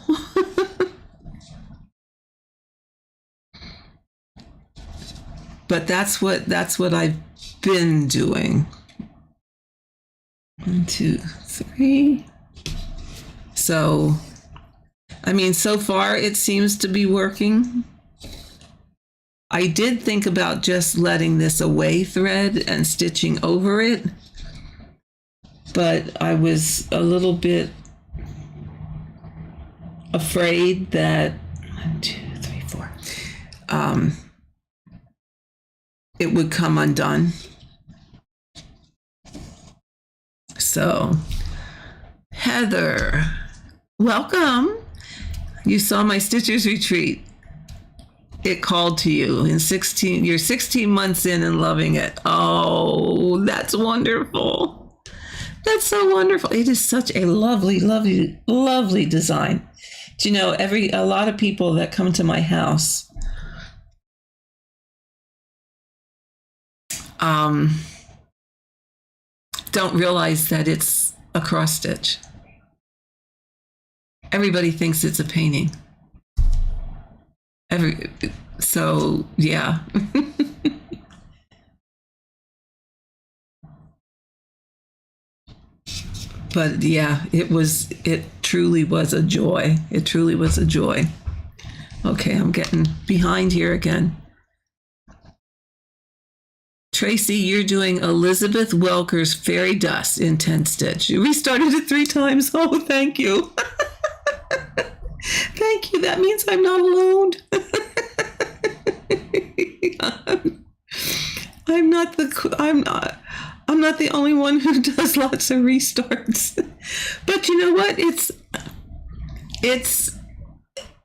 But that's what I've been doing. 1, 2, 3. So, I mean, so far it seems to be working. I did think about just letting this away thread and stitching over it, but I was a little bit afraid that 1, 2, 3, 4. It would come undone. So, Heather, welcome. You saw my Stitchers Retreat. It called to you in 16. You're 16 months in and loving it. Oh, that's wonderful. That's so wonderful. It is such a lovely, lovely, lovely design. Do you know, a lot of people that come to my house don't realize that it's a cross stitch. Everybody thinks it's a painting. So yeah. But yeah, it truly was a joy. It truly was a joy. Okay, I'm getting behind here again. Tracy, you're doing Elizabeth Welker's Fairy Dust in 10 stitch. You restarted it 3 times. Oh, thank you. Thank you. That means I'm not alone. I'm not the only one who does lots of restarts. But you know what? It's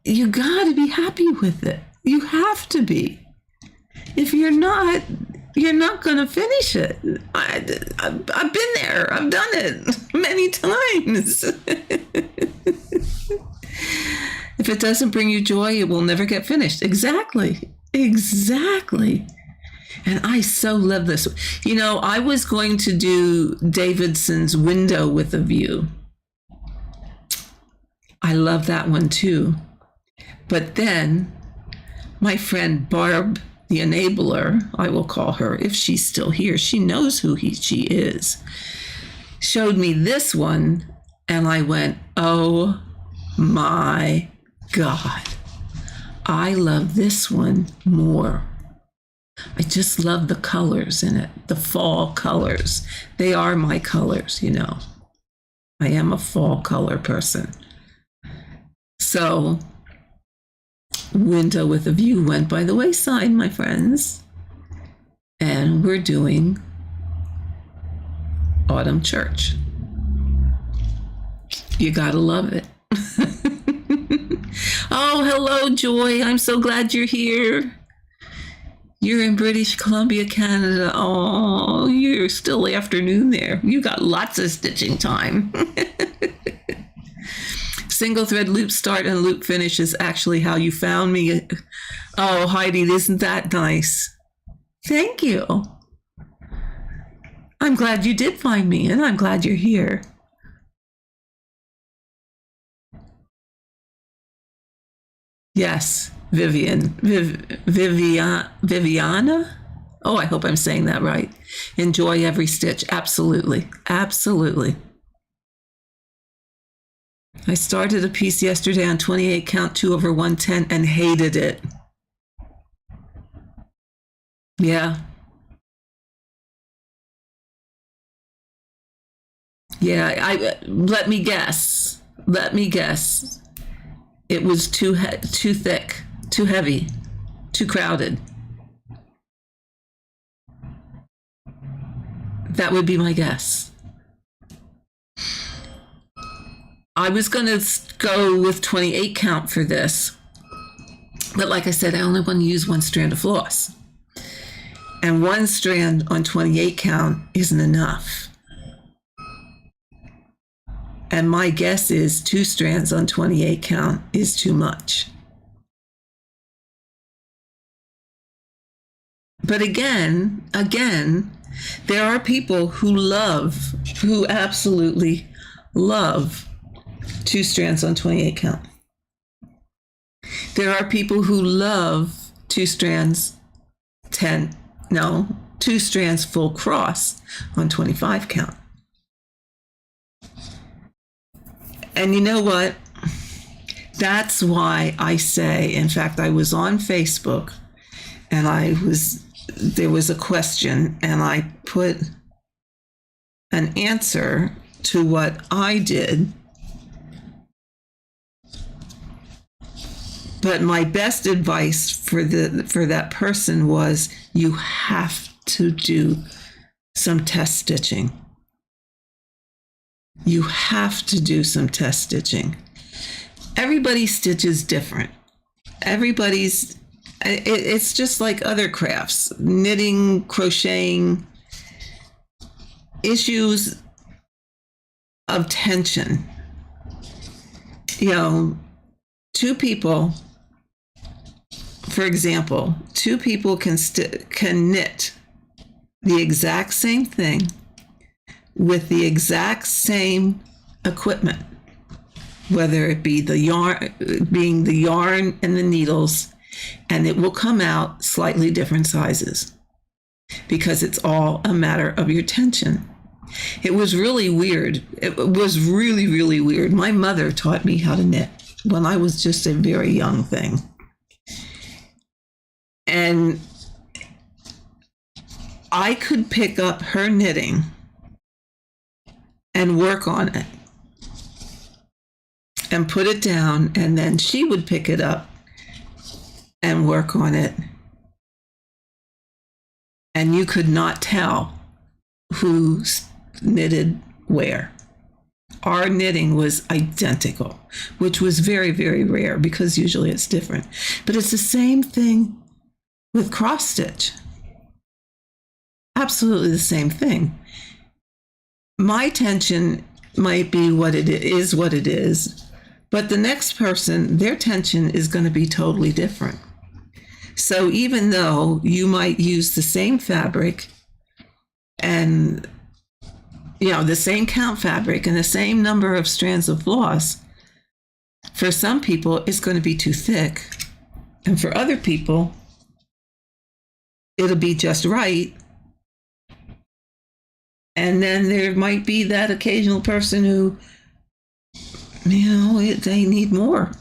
you got to be happy with it. You have to be. If you're not going to finish it. I've been there. I've done it many times. If it doesn't bring you joy, it will never get finished. Exactly. And I so love this. You know, I was going to do Davidson's Window with a View. I love that one too. But then my friend Barb, the enabler, I will call her if she's still here. She knows who she is. Showed me this one, and I went, oh my God. I love this one more. I just love the colors in it, the fall colors. They are my colors, you know. I am a fall color person. So, Window with a View went by the wayside, my friends. And we're doing Autumn Church. You gotta love it. Oh, hello, Joy. I'm so glad you're here. You're in British Columbia, Canada. Oh, you're still afternoon there. You got lots of stitching time. Single thread loop start and loop finish is actually how you found me. Oh, Heidi, isn't that nice? Thank you. I'm glad you did find me, and I'm glad you're here. Yes, Viviana? Oh, I hope I'm saying that right. Enjoy every stitch. Absolutely. I started a piece yesterday on 28 count 2/110 and hated it. Yeah. Let me guess. It was too thick, too heavy, too crowded. That would be my guess. I was going to go with 28 count for this, but like I said, I only want to use one strand of floss. And one strand on 28 count isn't enough. And my guess is 2 strands on 28 count is too much. But again, there are people who absolutely love 2 strands on 28 count. There are people who love 2 strands 2 strands full cross on 25 count. And you know what? That's why I say, in fact, I was on Facebook and there was a question and I put an answer to what I did. But my best advice for that person was you have to do some test stitching. You have to do some test stitching. Everybody's stitch is different. It's just like other crafts, knitting, crocheting, issues of tension. You know, 2 people, for example, 2 people can knit the exact same thing with the exact same equipment, whether it be the yarn and the needles, and it will come out slightly different sizes because it's all a matter of your tension. It was really weird. It was really, really weird. My mother taught me how to knit when I was just a very young thing. And I could pick up her knitting and work on it and put it down, and then she would pick it up and work on it. And you could not tell who knitted where. Our knitting was identical, which was very, very rare because usually it's different. But it's the same thing with cross stitch. Absolutely the same thing. My tension might be what it is, but the next person, their tension is going to be totally different. So even though you might use the same fabric and the same count fabric and the same number of strands of floss, for some people it's going to be too thick, and for other people it'll be just right. And then there might be that occasional person who, they need more.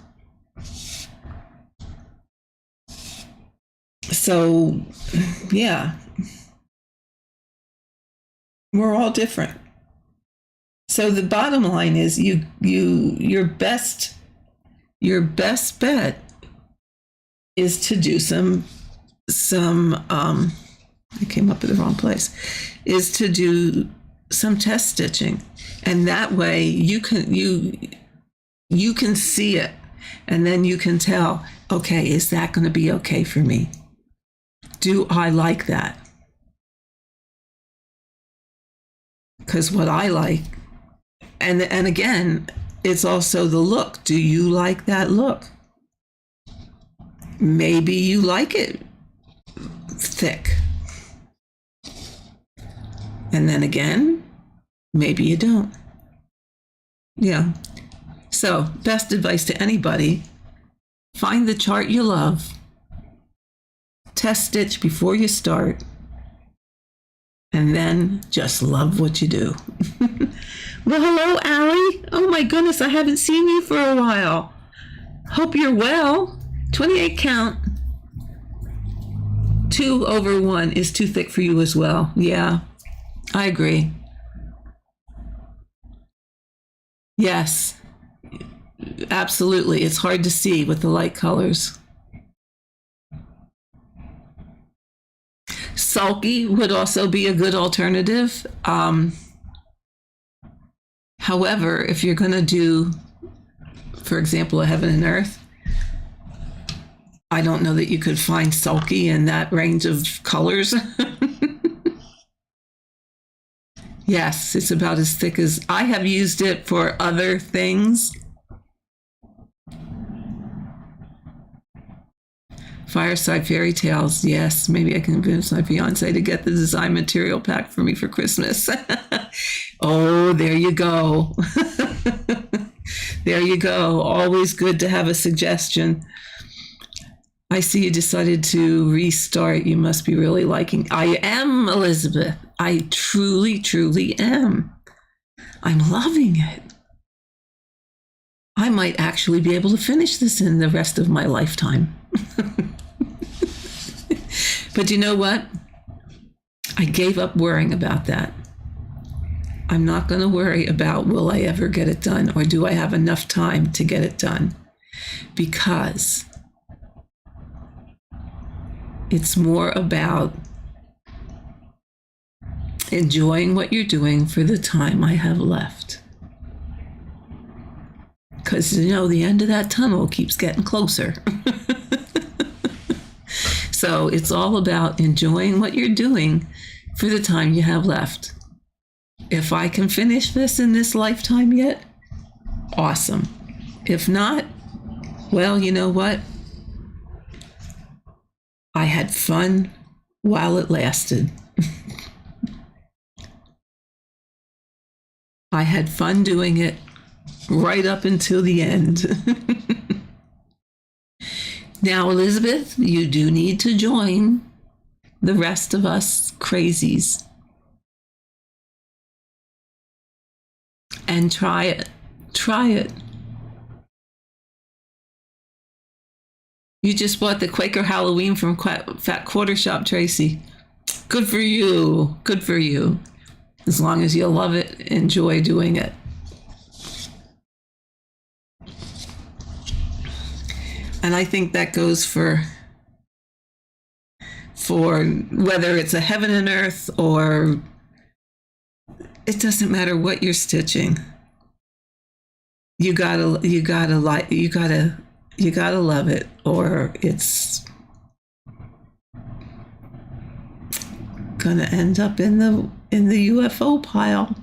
So, yeah, we're all different. So the bottom line is your best bet is to do some I came up with the wrong place, is to do some test stitching. And that way you can see it, and then you can tell, okay, is that going to be okay for me? Do I like that? Because what I like, and again, it's also the look. Do you like that look? Maybe you like it thick. And then again, maybe you don't. Yeah. So, best advice to anybody, find the chart you love, test stitch before you start, and then just love what you do. Well, hello, Allie. Oh my goodness, I haven't seen you for a while. Hope you're well. 28 count. 2/1 is too thick for you as well. Yeah, I agree. Yes, absolutely. It's hard to see with the light colors. sulky would also be a good alternative. However, if you're going to do, for example, a heaven and earth, I don't know that you could find sulky in that range of colors. Yes, it's about as thick as I have used it for other things. Fireside Fairy Tales. Yes, maybe I can convince my fiance to get the design material pack for me for Christmas. Oh, there you go. There you go. Always good to have a suggestion. I see you decided to restart. You must be really liking. I am, Elizabeth. I truly, truly am. I'm loving it. I might actually be able to finish this in the rest of my lifetime. But you know what? I gave up worrying about that. I'm not going to worry about will I ever get it done or do I have enough time to get it done? Because it's more about enjoying what you're doing for the time I have left. Because, you know, the end of that tunnel keeps getting closer. So it's all about enjoying what you're doing for the time you have left. If I can finish this in this lifetime yet, awesome. If not, well, you know what? I had fun while it lasted. I had fun doing it right up until the end. Now, Elizabeth, you do need to join the rest of us crazies and try it. Try it. You just bought the Quaker Halloween from Fat Quarter Shop, Tracy. Good for you. Good for you. As long as you love it, enjoy doing it. And I think that goes for whether it's a heaven and earth or it doesn't matter what you're stitching. You gotta love it, or it's gonna end up in the UFO pile.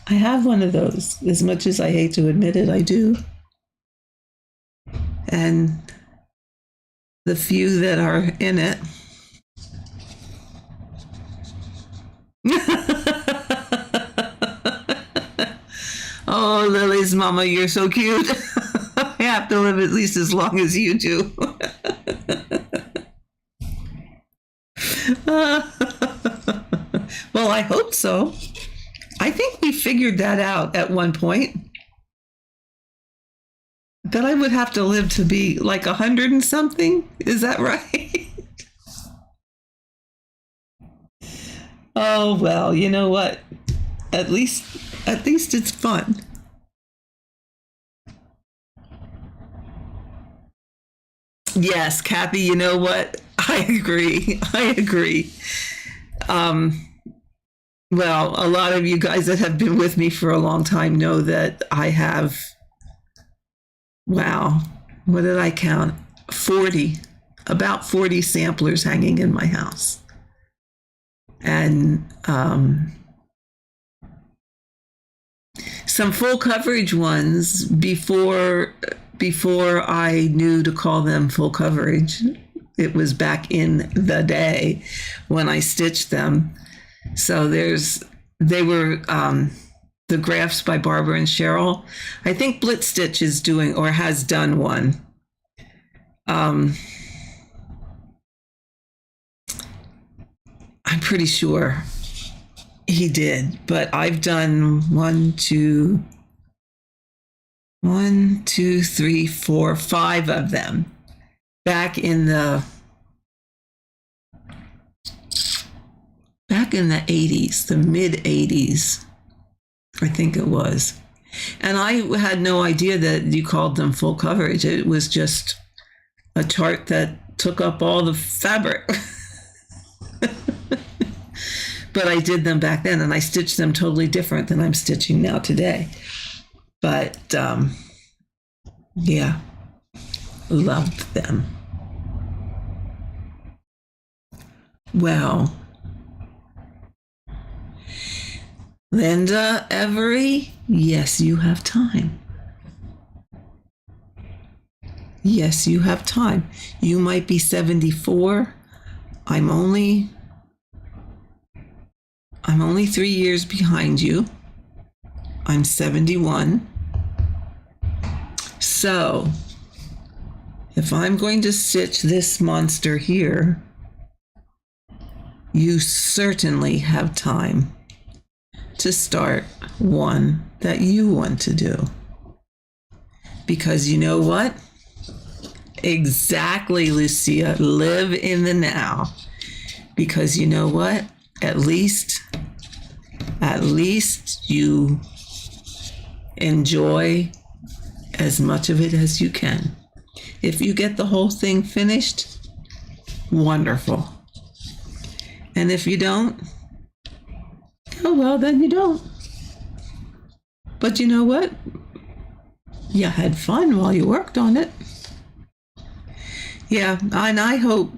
I have one of those. As much as I hate to admit it, I do. And the few that are in it. Oh, Lily's mama, you're so cute. I have to live at least as long as you do. Well, I hope so. I think we figured that out at one point. That I would have to live to be like 100 and something. Is that right? Oh, well, you know what? At least it's fun. Yes, Kathy, you know what? I agree. Well, a lot of you guys that have been with me for a long time know that I have, wow, what did I count? About 40 samplers hanging in my house. And some full coverage ones before I knew to call them full coverage. It was back in the day when I stitched them. So they were the graphs by Barbara and Cheryl. I think Blitz Stitch is doing or has done one. I'm pretty sure he did, but I've done 1, 2, 3, 4, 5 of them back in the 80s, the mid 80s, I think it was. And I had no idea that you called them full coverage. It was just a chart that took up all the fabric. But I did them back then, and I stitched them totally different than I'm stitching now today. But yeah, loved them. Well, Linda Every, yes, you have time. Yes, you have time. You might be 74. I'm only 3 years behind you. I'm 71. So, if I'm going to stitch this monster here, you certainly have time to start one that you want to do. Because you know what? Exactly, Lucia. Live in the now. Because you know what? At least you enjoy as much of it as you can. If you get the whole thing finished, wonderful. And if you don't, oh well, then you don't. But you know what? You had fun while you worked on it. Yeah, and I hope,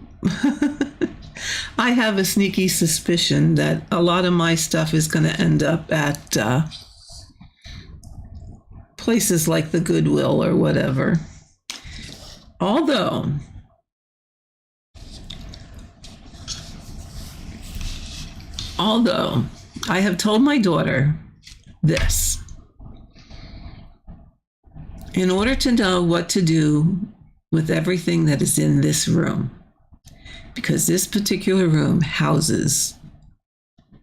I have a sneaky suspicion that a lot of my stuff is going to end up at places like the Goodwill or whatever. Although, I have told my daughter this. In order to know what to do with everything that is in this room, because this particular room houses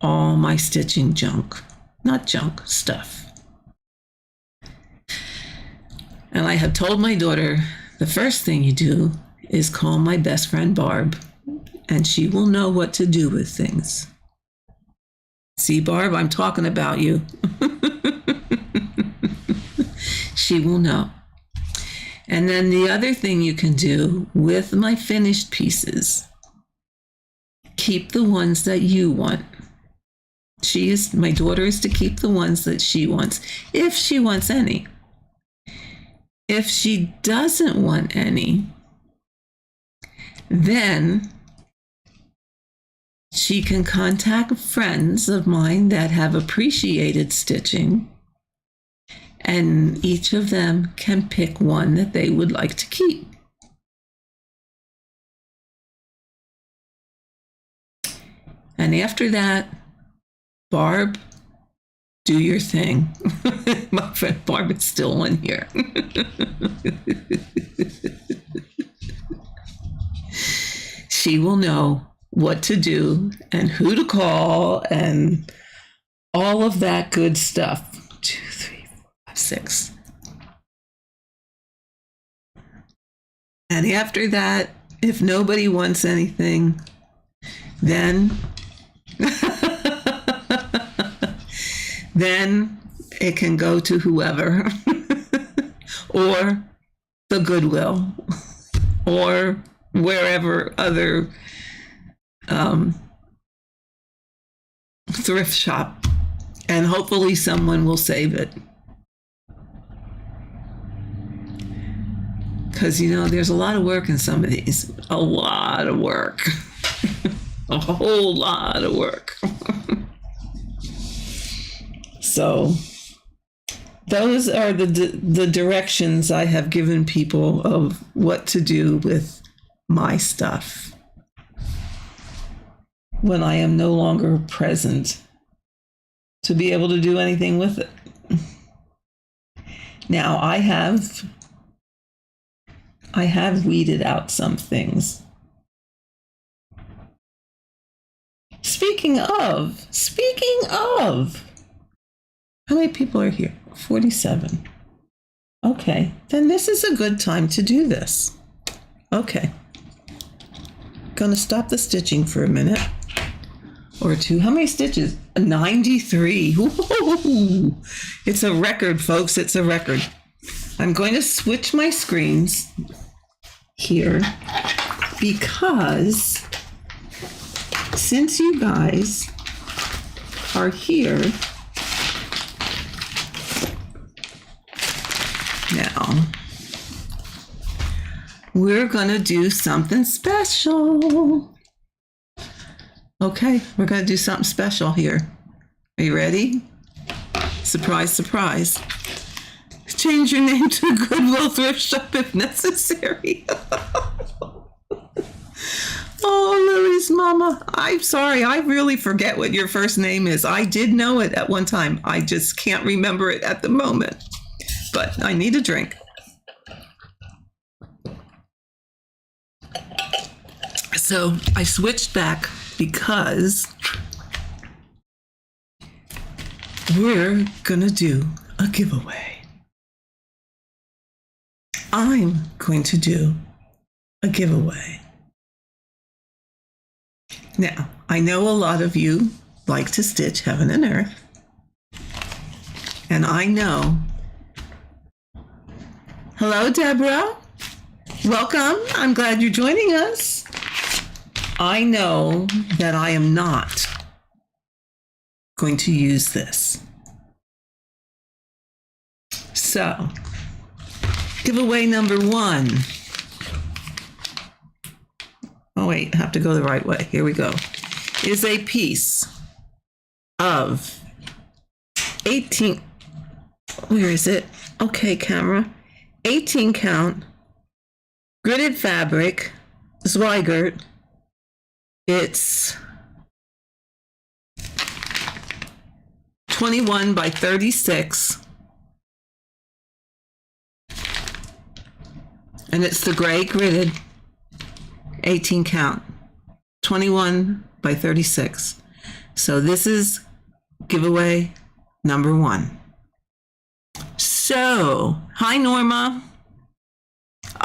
all my stitching junk, not junk, stuff. And I have told my daughter, the first thing you do is call my best friend Barb, and she will know what to do with things. See, Barb, I'm talking about you. She will know. And then the other thing you can do with my finished pieces, keep the ones that you want. My daughter is to keep the ones that she wants, if she wants any. If she doesn't want any, then she can contact friends of mine that have appreciated stitching, and each of them can pick one that they would like to keep. And after that, Barb, do your thing. My friend Barb is still on here. She will know what to do and who to call and all of that good stuff. 2, 3, 4, 5, 6. And after that, if nobody wants anything, then then it can go to whoever or the Goodwill or wherever other thrift shop, and hopefully someone will save it. Because, there's a lot of work in some of these. A lot of work. A whole lot of work. So those are the directions I have given people of what to do with my stuff when I am no longer present to be able to do anything with it. Now I have weeded out some things. Speaking of, how many people are here? 47. Okay, then this is a good time to do this. Okay. Gonna stop the stitching for a minute or two. How many stitches? 93. Whoa. It's a record, folks. It's a record. I'm going to switch my screens here because since you guys are here. Now, we're going to do something special. Okay, we're going to do something special here. Are you ready? Surprise, surprise. Change your name to Goodwill Thrift Shop if necessary. Oh, Lily's mama. I'm sorry. I really forget what your first name is. I did know it at one time. I just can't remember it at the moment. But I need a drink. So I switched back because we're gonna do a giveaway. I'm going to do a giveaway. Now, I know a lot of you like to stitch heaven and earth. And I know. Hello, Deborah. Welcome. I'm glad you're joining us. I know that I am not going to use this. So, giveaway number 1. Oh, wait, I have to go the right way. Here we go. Is a piece of 18. Where is it? Okay, camera. 18 count gridded fabric, Zweigert. It's 21 by 36. And it's the gray gridded 18 count, 21 by 36. So this is giveaway number 1. So, hi Norma.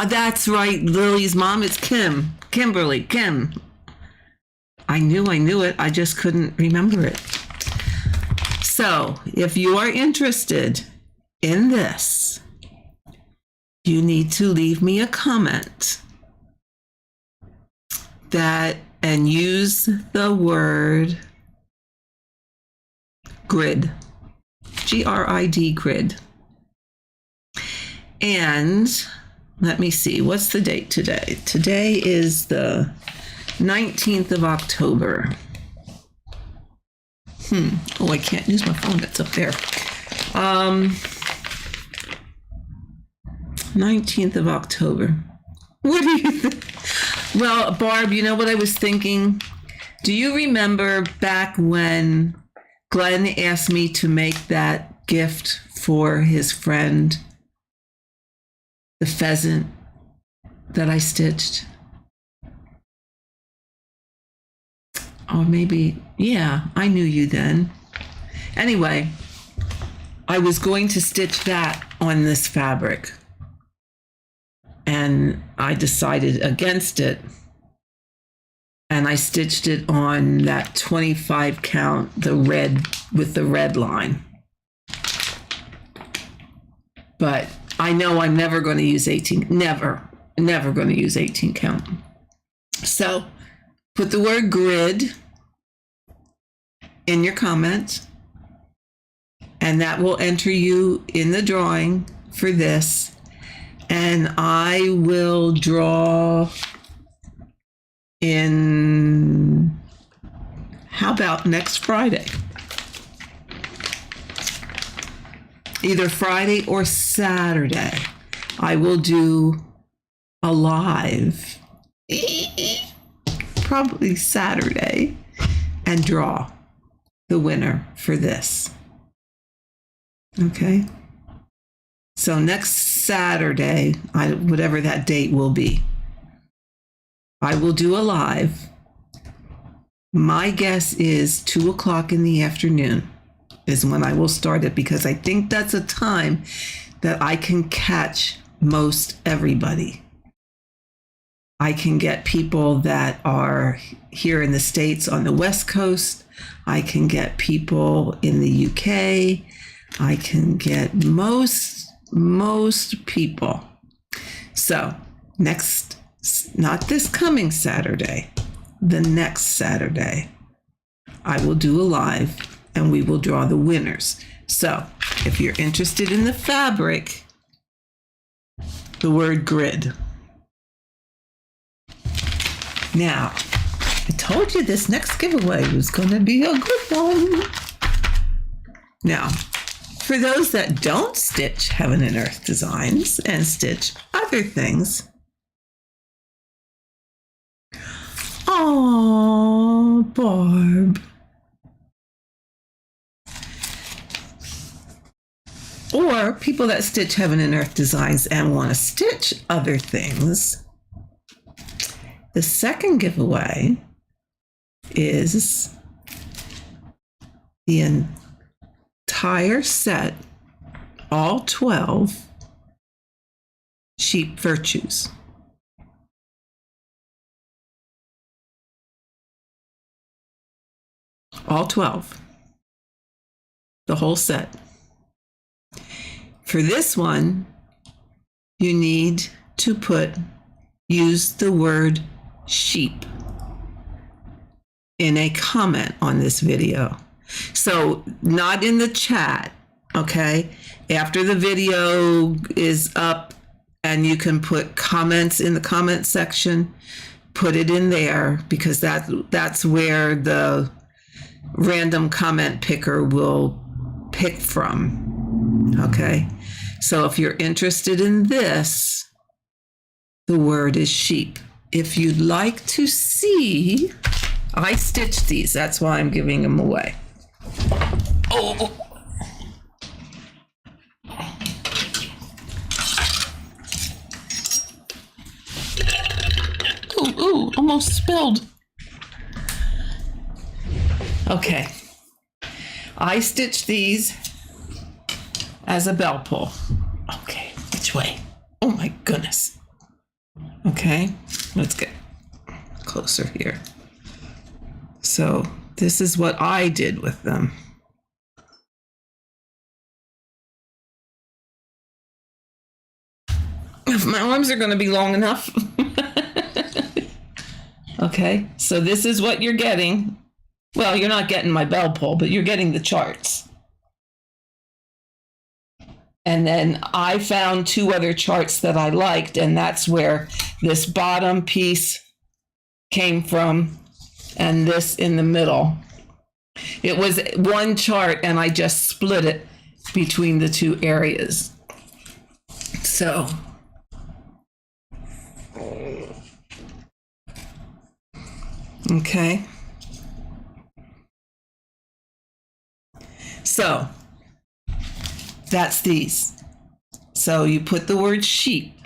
That's right, Lily's mom. It's Kim. Kimberly. Kim. I knew it. I just couldn't remember it. So, if you are interested in this, you need to leave me a comment and use the word grid. Grid, grid. And let me see, what's the date today? Today is the 19th of October. Oh, I can't use my phone, that's up there. 19th of October. What do you think? Well, Barb, you know what I was thinking? Do you remember back when Glenn asked me to make that gift for his friend, the pheasant that I stitched? Or maybe, yeah, I knew you then. Anyway, I was going to stitch that on this fabric. And I decided against it. And I stitched it on that 25 count, the red, with the red line. But I know I'm never going to use 18, never going to use 18 count. So put the word grid in your comments, and that will enter you in the drawing for this. And I will draw in, how about next Friday? Either Friday or Saturday. I will do a live, probably Saturday, and draw the winner for this. Okay? So next Saturday, whatever that date will be, I will do a live. My guess is 2:00 in the afternoon is when I will start it, because I think that's a time that I can catch most everybody. I can get people that are here in the States on the West Coast. I can get people in the UK. I can get most people. So next, not this coming Saturday, the next Saturday, I will do a live and we will draw the winners. So if you're interested in the fabric, the word grid. Now, I told you this next giveaway was going to be a good one. Now, for those that don't stitch Heaven and Earth designs and stitch other things, oh, Barb. Or people that stitch Heaven and Earth designs and want to stitch other things, the second giveaway is the entire set, all 12 sheep virtues. All 12. The whole set. For this one, you need to use the word sheep in a comment on this video. So not in the chat, okay? After the video is up and you can put comments in the comment section, put it in there, because that's where the random comment picker will pick from, okay? So if you're interested in this, the word is sheep. If you'd like to see, I stitched these. That's why I'm giving them away. Oh. Ooh, almost spilled. Okay. I stitched these as a bell pull. Okay, which way? Oh my goodness. Okay, let's get closer here. So this is what I did with them. If my arms are going to be long enough. Okay, so this is what you're getting. Well, you're not getting my bell pull, but you're getting the charts. And then I found 2 other charts that I liked, and that's where this bottom piece came from and this in the middle. It was one chart, and I just split it between the 2 areas. So, okay. So, that's these. So you put the word sheep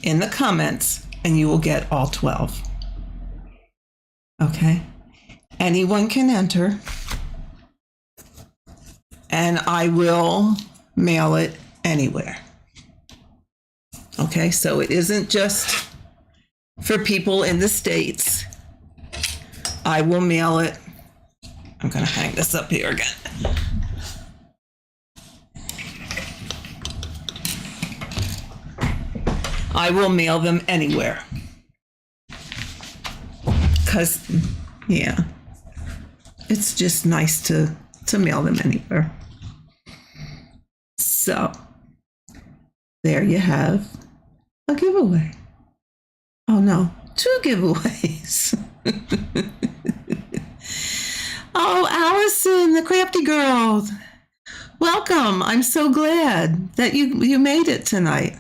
in the comments and you will get all 12. Okay. Anyone can enter. And I will mail it anywhere. Okay, so it isn't just for people in the States. I will mail it. I'm going to hang this up here again. I will mail them anywhere. Because, yeah, it's just nice to mail them anywhere. So, there you have a giveaway. Oh no, 2 giveaways. Oh, Allison, the crafty girl. Welcome. I'm so glad that you made it tonight.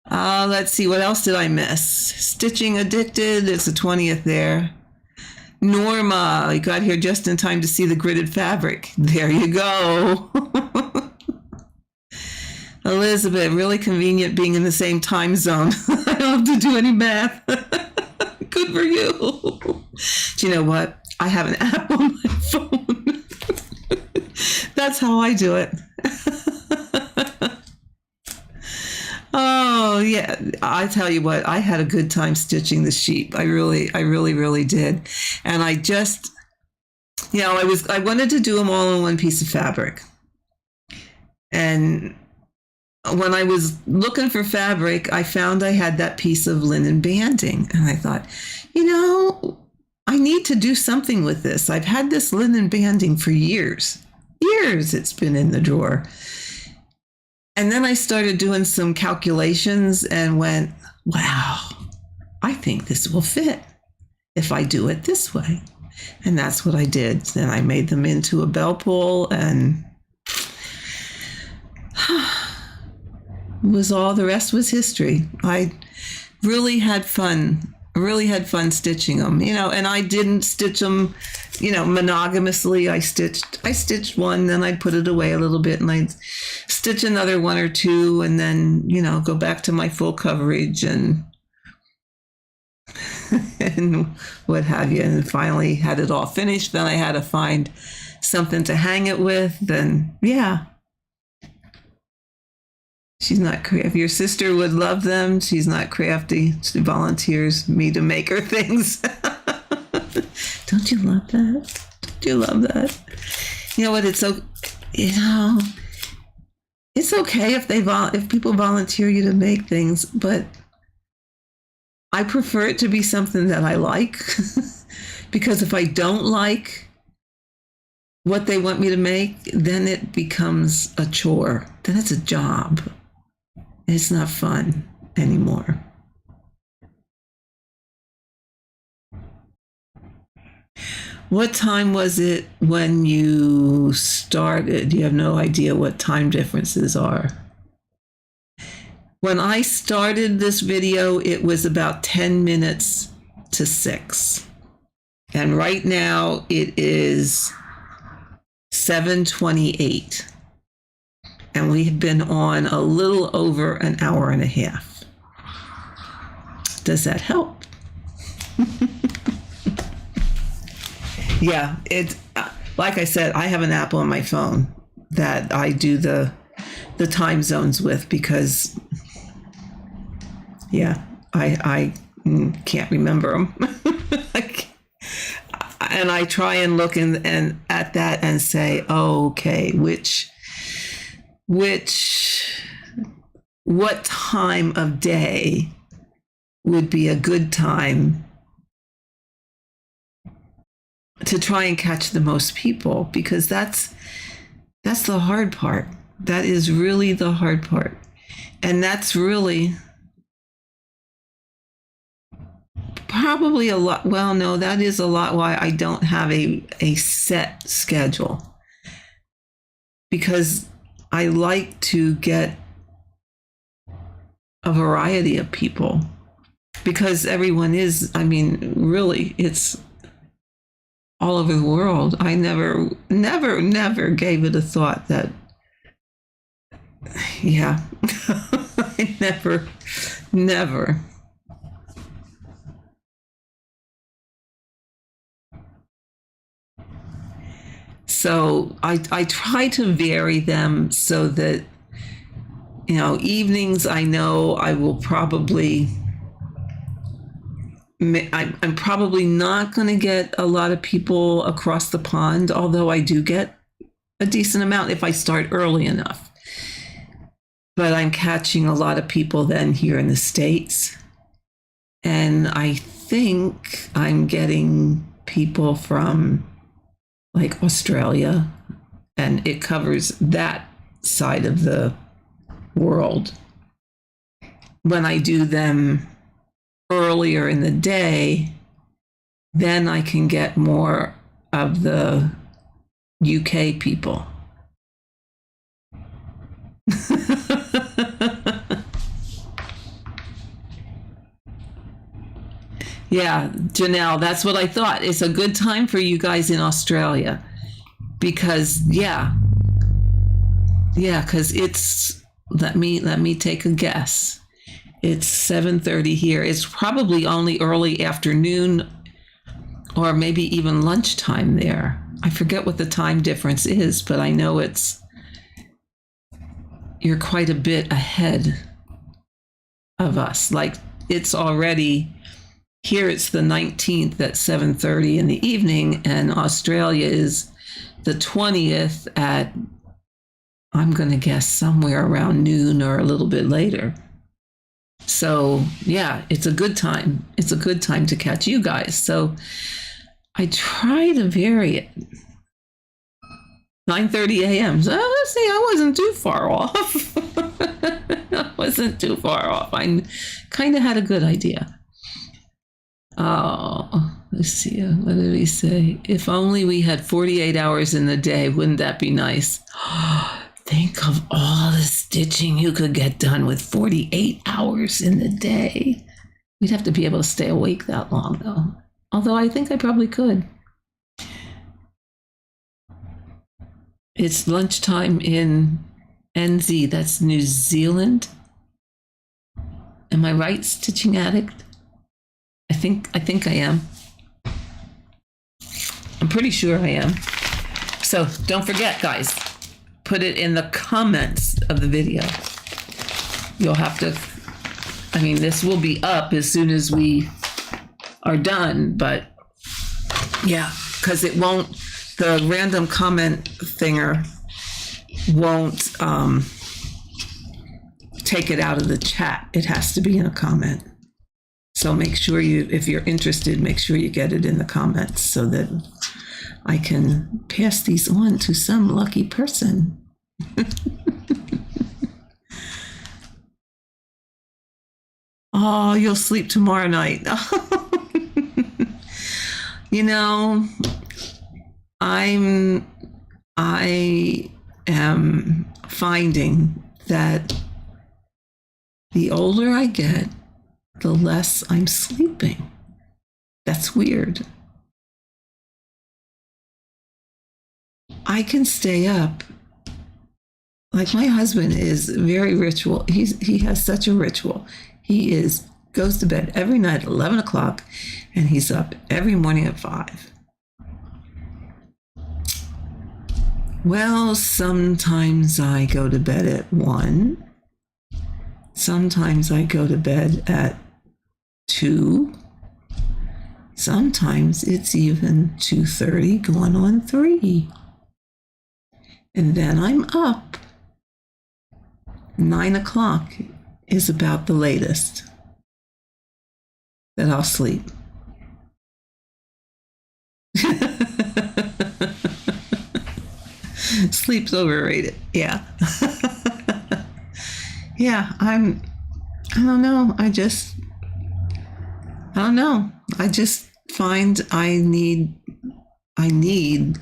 Let's see, what else did I miss? Stitching Addicted, it's the 20th there. Norma, you got here just in time to see the gridded fabric. There you go. Elizabeth, really convenient being in the same time zone. I don't have to do any math. Good for you. Do you know what? I have an app on my phone. That's how I do it. Oh, yeah. I tell you what, I had a good time stitching the sheep. I really did. And I just, I wanted to do them all in one piece of fabric. And when I was looking for fabric, I found I had that piece of linen banding. And I thought, I need to do something with this. I've had this linen banding for years. Years it's been in the drawer. And then I started doing some calculations and went, wow, I think this will fit if I do it this way. And that's what I did. Then I made them into a bell pull, and the rest was history. I really had fun stitching them, and I didn't stitch them, monogamously. I stitched one, then I'd put it away a little bit, and I'd stitch another one or two, and then, go back to my full coverage and and what have you. And finally had it all finished. Then I had to find something to hang it with. Then, yeah. She's not crafty. Your sister would love them. She's not crafty. She volunteers me to make her things. Don't you love that? Don't you love that? You know what? It's so, it's okay if people volunteer you to make things, but I prefer it to be something that I like. Because if I don't like what they want me to make, then it becomes a chore. Then it's a job. It's not fun anymore. What time was it when you started? You have no idea what time differences are. When I started this video, it was about 10 minutes to 6. And right now it is 7:28. And we've been on a little over an hour and a half. Does that help? Yeah, it's like I said, I have an app on my phone that I do the time zones with, because I can't remember them. And I try and look and at that and say, okay, what time of day would be a good time to try and catch the most people, because that's the hard part. That is really the hard part. And that's really probably a lot. Well, no, that is a lot why I don't have a set schedule, because I like to get a variety of people, because everyone is, really, it's all over the world. I never gave it a thought that, yeah, I never. So I try to vary them so that, evenings I know I will probably, I'm probably not going to get a lot of people across the pond, although I do get a decent amount if I start early enough. But I'm catching a lot of people then here in the States. And I think I'm getting people from like Australia, and it covers that side of the world. When I do them earlier in the day, then I can get more of the UK people. Yeah, Janelle, that's what I thought. It's a good time for you guys in Australia, because because it's, let me take a guess. It's 7:30 here. It's probably only early afternoon or maybe even lunchtime there. I forget what the time difference is, but I know you're quite a bit ahead of us. Like, it's already here, it's the 19th at 7:30 in the evening, and Australia is the 20th at, I'm going to guess, somewhere around noon or a little bit later. So yeah, it's a good time. It's a good time to catch you guys. So I try to vary it. 9:30 a.m. So let's see, I wasn't too far off. I wasn't too far off. I kind of had a good idea. Oh, let's see. What did he say? If only we had 48 hours in the day, wouldn't that be nice? Think of all the stitching you could get done with 48 hours in the day. We'd have to be able to stay awake that long, though. Although I think I probably could. It's lunchtime in NZ, that's New Zealand. Am I right, Stitching Addict? I think I am. I'm pretty sure I am. So don't forget, guys, put it in the comments of the video. You'll have to, I mean, this will be up as soon as we are done, but yeah, because it won't, the random comment thinger won't take it out of the chat. It has to be in a comment. So make sure you, if you're interested, make sure you get it in the comments so that I can pass these on to some lucky person. Oh, you'll sleep tomorrow night. You know, I am finding that the older I get, the less I'm sleeping. That's weird. I can stay up. Like my husband is very ritual. He has such a ritual. He goes to bed every night at 11 o'clock and he's up every morning at 5. Well, sometimes I go to bed at 1. Sometimes I go to bed at 2. Sometimes it's even 2:30 going on 3. And then I'm up. 9 o'clock is about the latest that I'll sleep. Sleep's overrated. Yeah. Yeah, I don't know. I don't know. I just find I need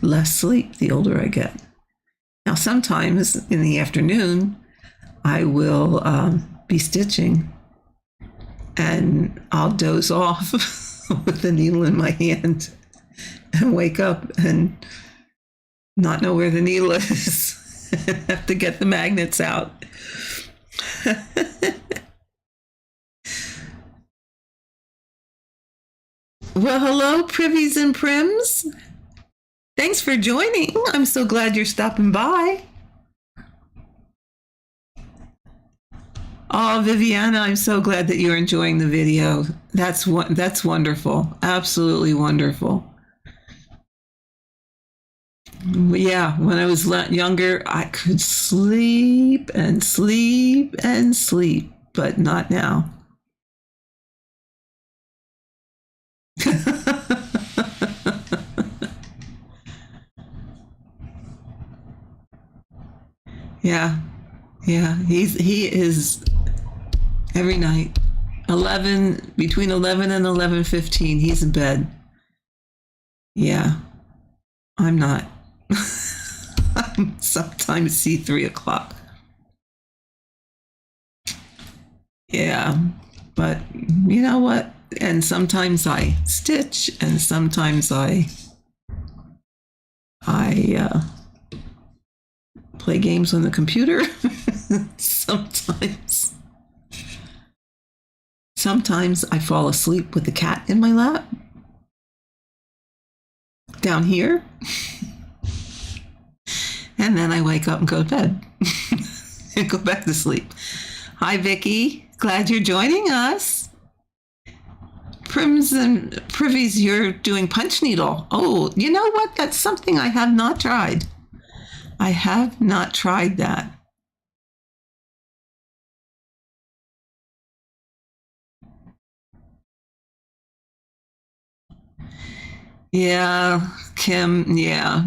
less sleep the older I get. Now, sometimes in the afternoon, I will be stitching and I'll doze off with the needle in my hand and wake up and not know where the needle is and have to get the magnets out. Well, hello, privies and prims. Thanks for joining. I'm so glad you're stopping by. Oh, Viviana, I'm so glad that you're enjoying the video. That's wonderful. Absolutely wonderful. Yeah, when I was younger, I could sleep and sleep and sleep, but not now. Yeah, he is every night. 11, between 11 and 11:15, he's in bed. Yeah, I'm not. I sometimes see 3 o'clock. Yeah, but you know what? And sometimes I stitch, and sometimes I play games on the computer. Sometimes I fall asleep with the cat in my lap down here. And then I wake up and go to bed and go back to sleep. Hi, Vicki. Glad you're joining us. Prims and privies, you're doing punch needle. Oh, you know what? That's something I have not tried. I have not tried that. Yeah, Kim, yeah.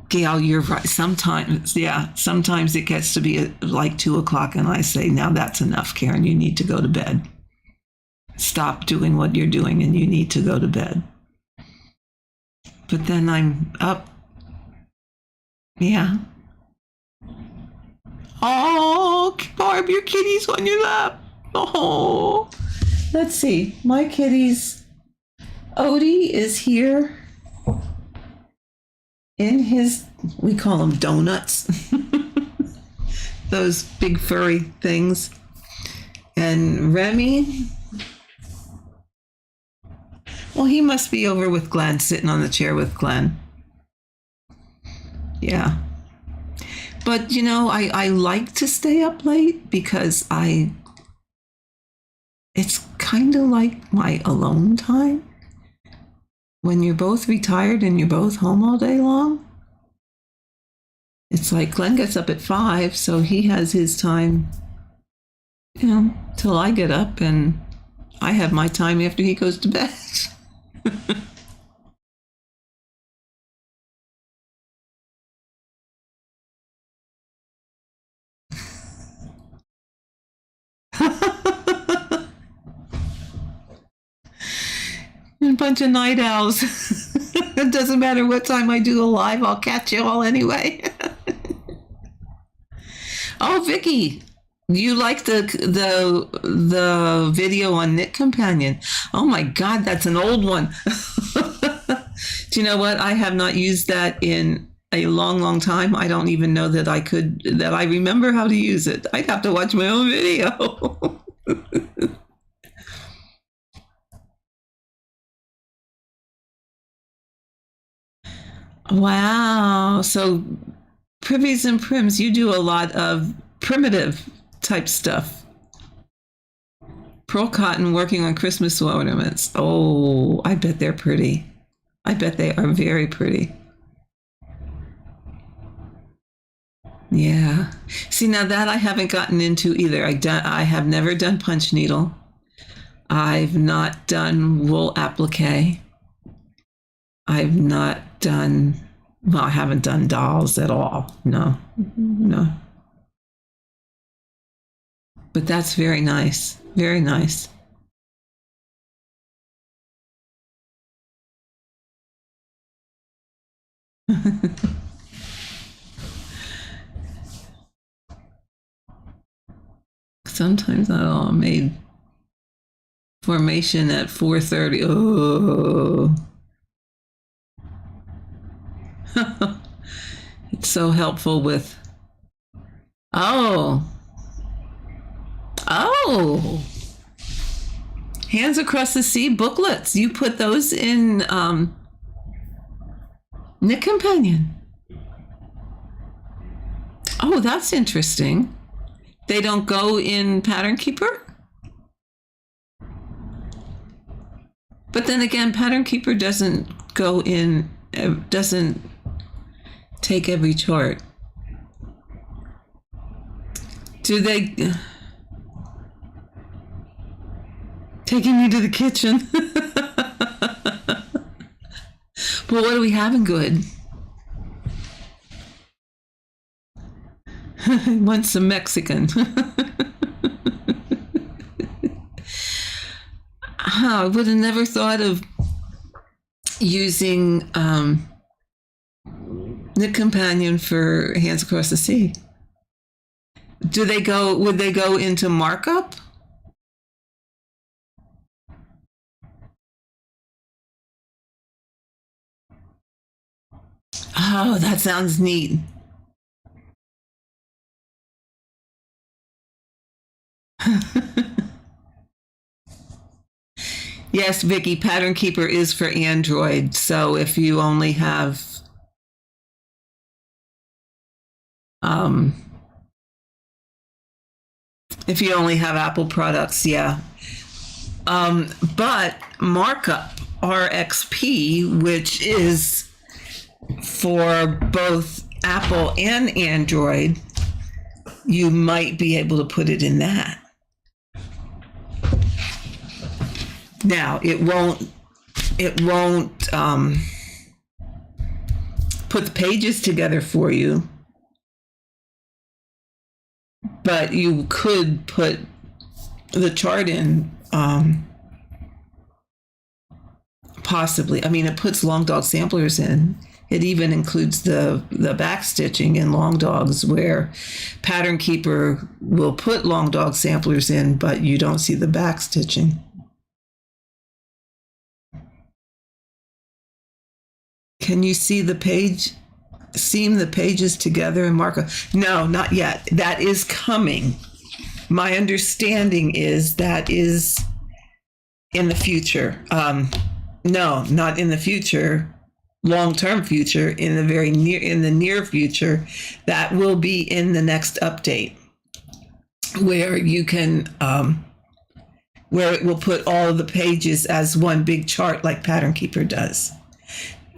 Gail, you're right. Sometimes, yeah, sometimes it gets to be like 2 o'clock, and I say, now that's enough, Karen. You need to go to bed. Stop doing what you're doing, and you need to go to bed. But then I'm up. Yeah. Oh, Barb, your kitty's on your lap. Oh. Let's see. My kitty's Odie is here in his, we call them donuts, those big furry things. And Remy, well, he must be over with Glenn, sitting on the chair with Glenn. Yeah. But, I like to stay up late because it's kind of like my alone time. When you're both retired and you're both home all day long, it's like Glenn gets up at 5, so he has his time, till I get up, and I have my time after he goes to bed. A bunch of night owls. It doesn't matter what time I do a live, I'll catch you all anyway. Oh, Vicky, you like the video on Knit Companion? Oh my God, that's an old one. Do you know what? I have not used that in a long, long time. I don't even know that I remember how to use it. I'd have to watch my own video. Wow. So Privies and Prims, you do a lot of primitive type stuff. Pearl cotton working on Christmas ornaments. Oh, I bet they're pretty. I bet they are very pretty. Yeah. See, now that I haven't gotten into either. I have never done punch needle. I've not done wool applique. I've not done, well, I haven't done dolls at all. No, no. But that's very nice. Very nice. Sometimes not all made formation at 4:30. Oh. It's so helpful with, oh, oh, Hands Across the Sea booklets. You put those in Knit Companion. Oh, that's interesting. They don't go in Pattern Keeper? But then again, Pattern Keeper doesn't go in, doesn't take every chart. Do they? Taking me to the kitchen. Well, what do we have in good? Want some Mexican. I would have never thought of using Knit Companion for Hands Across the Sea. Would they go into markup? Oh, that sounds neat. Yes, Vicky, Pattern Keeper is for Android. So um, if you only have Apple products, yeah. But Markup RXP, which is for both Apple and Android, you might be able to put it in that. Now, it won't it won't put the pages together for you, but you could put the chart in, possibly. I mean, it puts long dog samplers in. It even includes the back stitching in long dogs, where Pattern Keeper will put long dog samplers in, but you don't see the back stitching. Can you see the page? Seam the pages together and mark? No, not yet. That is coming. My understanding is that is in the future. No, not in the future. Long-term future, in the near future. That will be in the next update, where you can where it will put all of the pages as one big chart like Pattern Keeper does.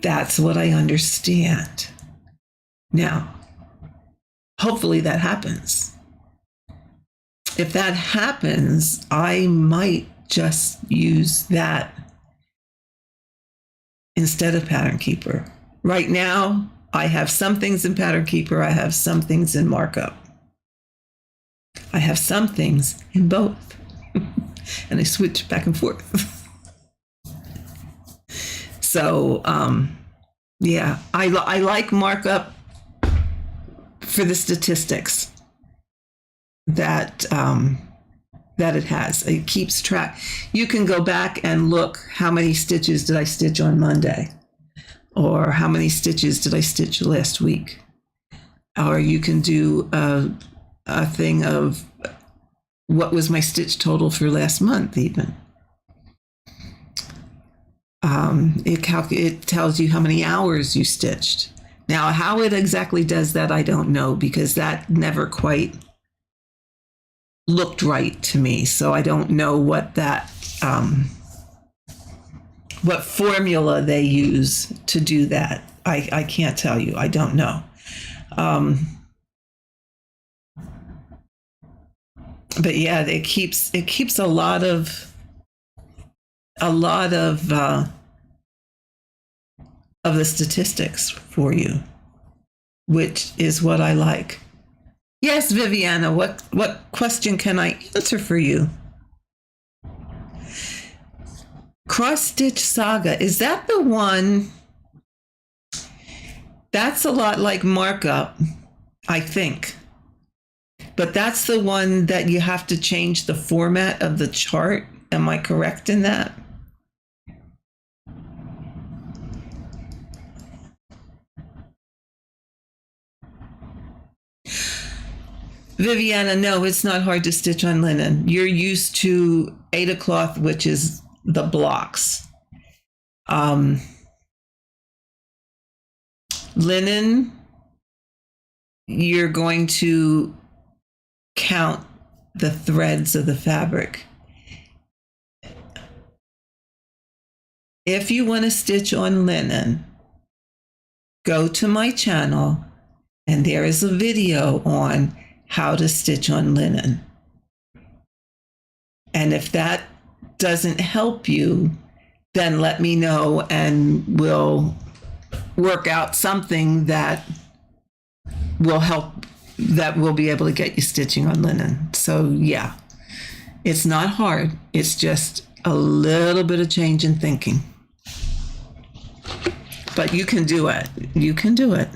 That's what I understand. Now, hopefully that happens. If that happens, I might just use that instead of Pattern Keeper. Right now, I have some things in Pattern Keeper. I have some things in markup. I have some things in both. And I switch back and forth. So, yeah, I like markup for the statistics that it has. It keeps track. You can go back and look, how many stitches did I stitch on Monday? Or how many stitches did I stitch last week? Or you can do a thing of what was my stitch total for last month even. It tells you how many hours you stitched. Now, how it exactly does that, I don't know, because that never quite looked right to me. So I don't know what that, what formula they use to do that. I can't tell you. I don't know. But yeah, it keeps a lot of the statistics for you, which is what I like. Yes, Viviana, what question can I answer for you? Cross Stitch Saga, is that the one? That's a lot like markup, I think. But that's the one that you have to change the format of the chart. Am I correct in that? Viviana, no, it's not hard to stitch on linen. You're used to Aida cloth, which is the blocks. Linen, you're going to count the threads of the fabric. If you want to stitch on linen, go to my channel, and there is a video on how to stitch on linen. And if that doesn't help you, then let me know and we'll work out something that will help, that will be able to get you stitching on linen. So yeah, it's not hard. It's just a little bit of change in thinking. But you can do it. You can do it.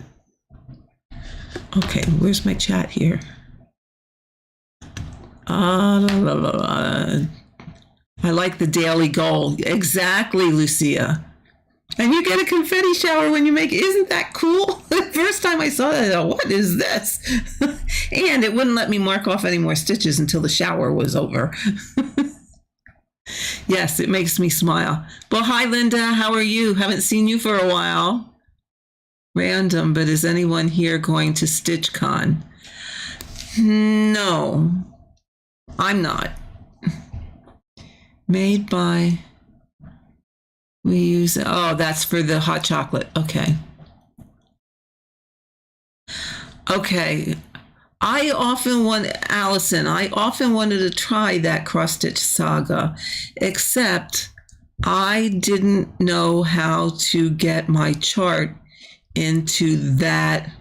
Okay, where's my chat here? I like the daily goal. Exactly, Lucia. And you get a confetti shower when you make it. Isn't that cool? The first time I saw that, I thought, what is this? And it wouldn't let me mark off any more stitches until the shower was over. Yes, it makes me smile. Well, hi, Linda. How are you? Haven't seen you for a while. Random, but is anyone here going to StitchCon? No, I'm not. Made by, we use, oh, that's for the hot chocolate. Okay. Okay. Allison, I often wanted to try that cross stitch saga, except I didn't know how to get my chart into that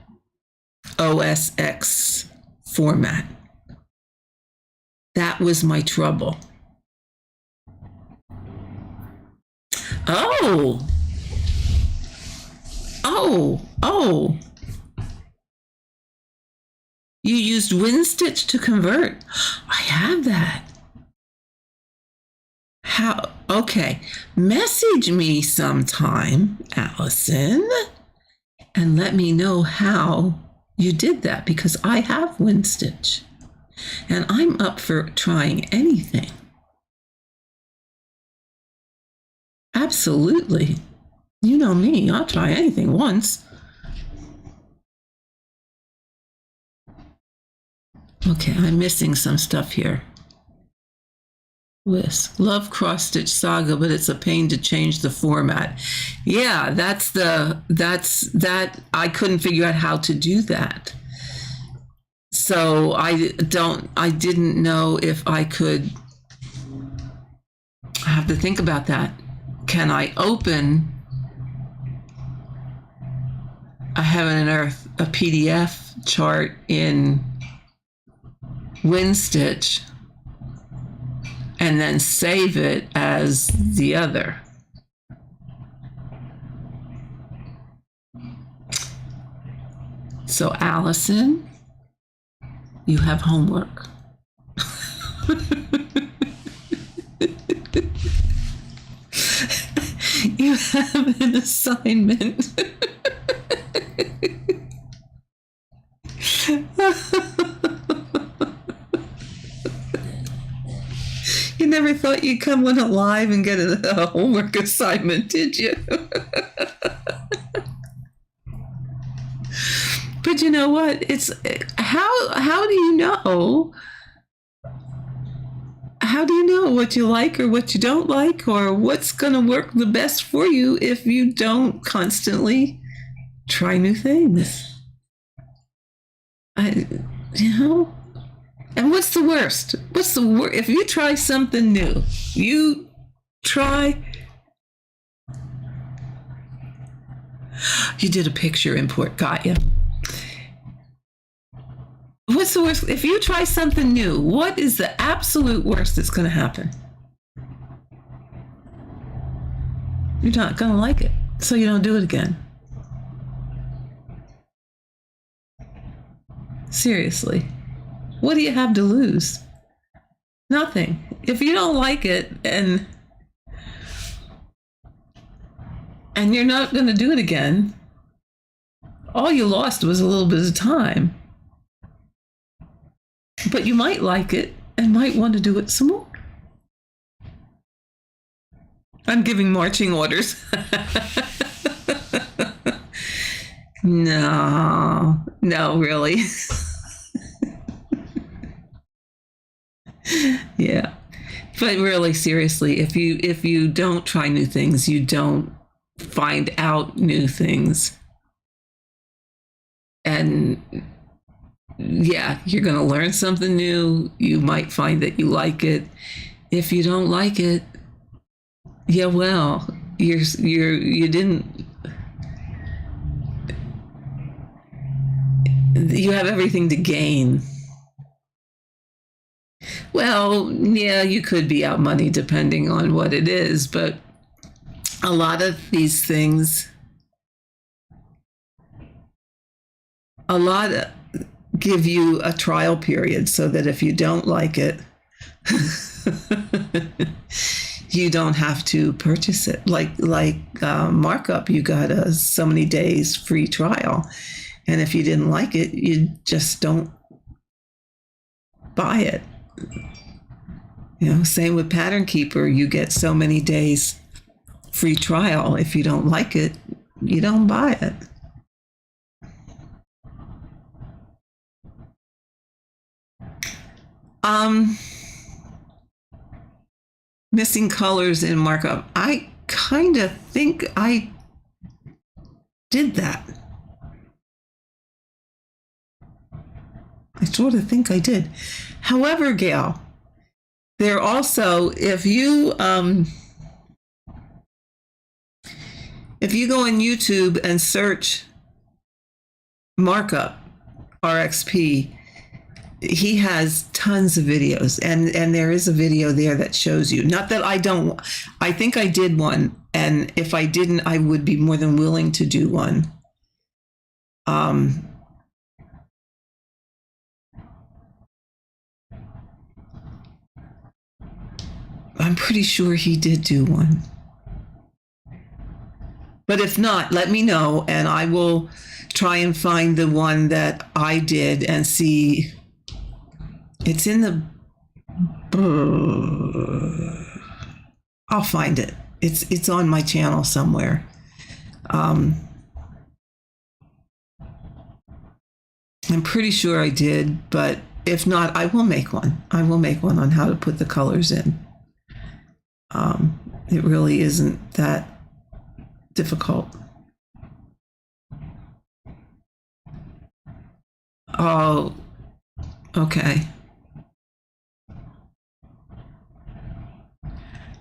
OSX format. That was my trouble. Oh, oh. You used WinStitch to convert. I have that. How? Okay. Message me sometime, Allison, and let me know how you did that, because I have WinStitch and I'm up for trying anything. Absolutely. You know me, I'll try anything once. Okay, I'm missing some stuff here. Whisk. Love cross stitch saga, but it's a pain to change the format. Yeah, that's that I couldn't figure out how to do that. So I didn't know if I could. I have to think about that. Can I open a Heaven and Earth, a PDF chart in WinStitch and then save it as the other? So Allison, you have homework. You have an assignment. You never thought you'd come on alive and get a homework assignment, did you? But you know what? It's how do you know? How do you know what you like or what you don't like, or what's going to work the best for you if you don't constantly try new things? You know? And what's the worst? What's the worst? If you try something new, you did a picture import, got you. What's the worst? If you try something new, what is the absolute worst that's going to happen? You're not going to like it, so you don't do it again. Seriously. What do you have to lose? Nothing. If you don't like it and you're not going to do it again, all you lost was a little bit of time. But you might like it and might want to do it some more. I'm giving marching orders. No, really. Yeah. But really, seriously, if you don't try new things, you don't find out new things. And yeah, you're going to learn something new. You might find that you like it. If you don't like it, yeah, well, you didn't. You have everything to gain. Well, yeah, you could be out money depending on what it is, but a lot of these things, give you a trial period so that if you don't like it, you don't have to purchase it. Like Markup, you got a so many days free trial, and if you didn't like it, you just don't buy it. You know, same with Pattern Keeper, you get so many days free trial. If you don't like it, you don't buy it. Missing colors in Markup. I kind of think I did that. I sort of think I did. However, Gail, there also, if you if you go on YouTube and search markup RXP, he has tons of videos, and there is a video there that shows you. Not that I think I did one, and if I didn't, I would be more than willing to do one. I'm pretty sure he did do one. But if not, let me know, and I will try and find the one that I did and see. It's in the... I'll find it. It's on my channel somewhere. I'm pretty sure I did, but if not, I will make one. I will make one on how to put the colors in. It really isn't that difficult. Oh, okay.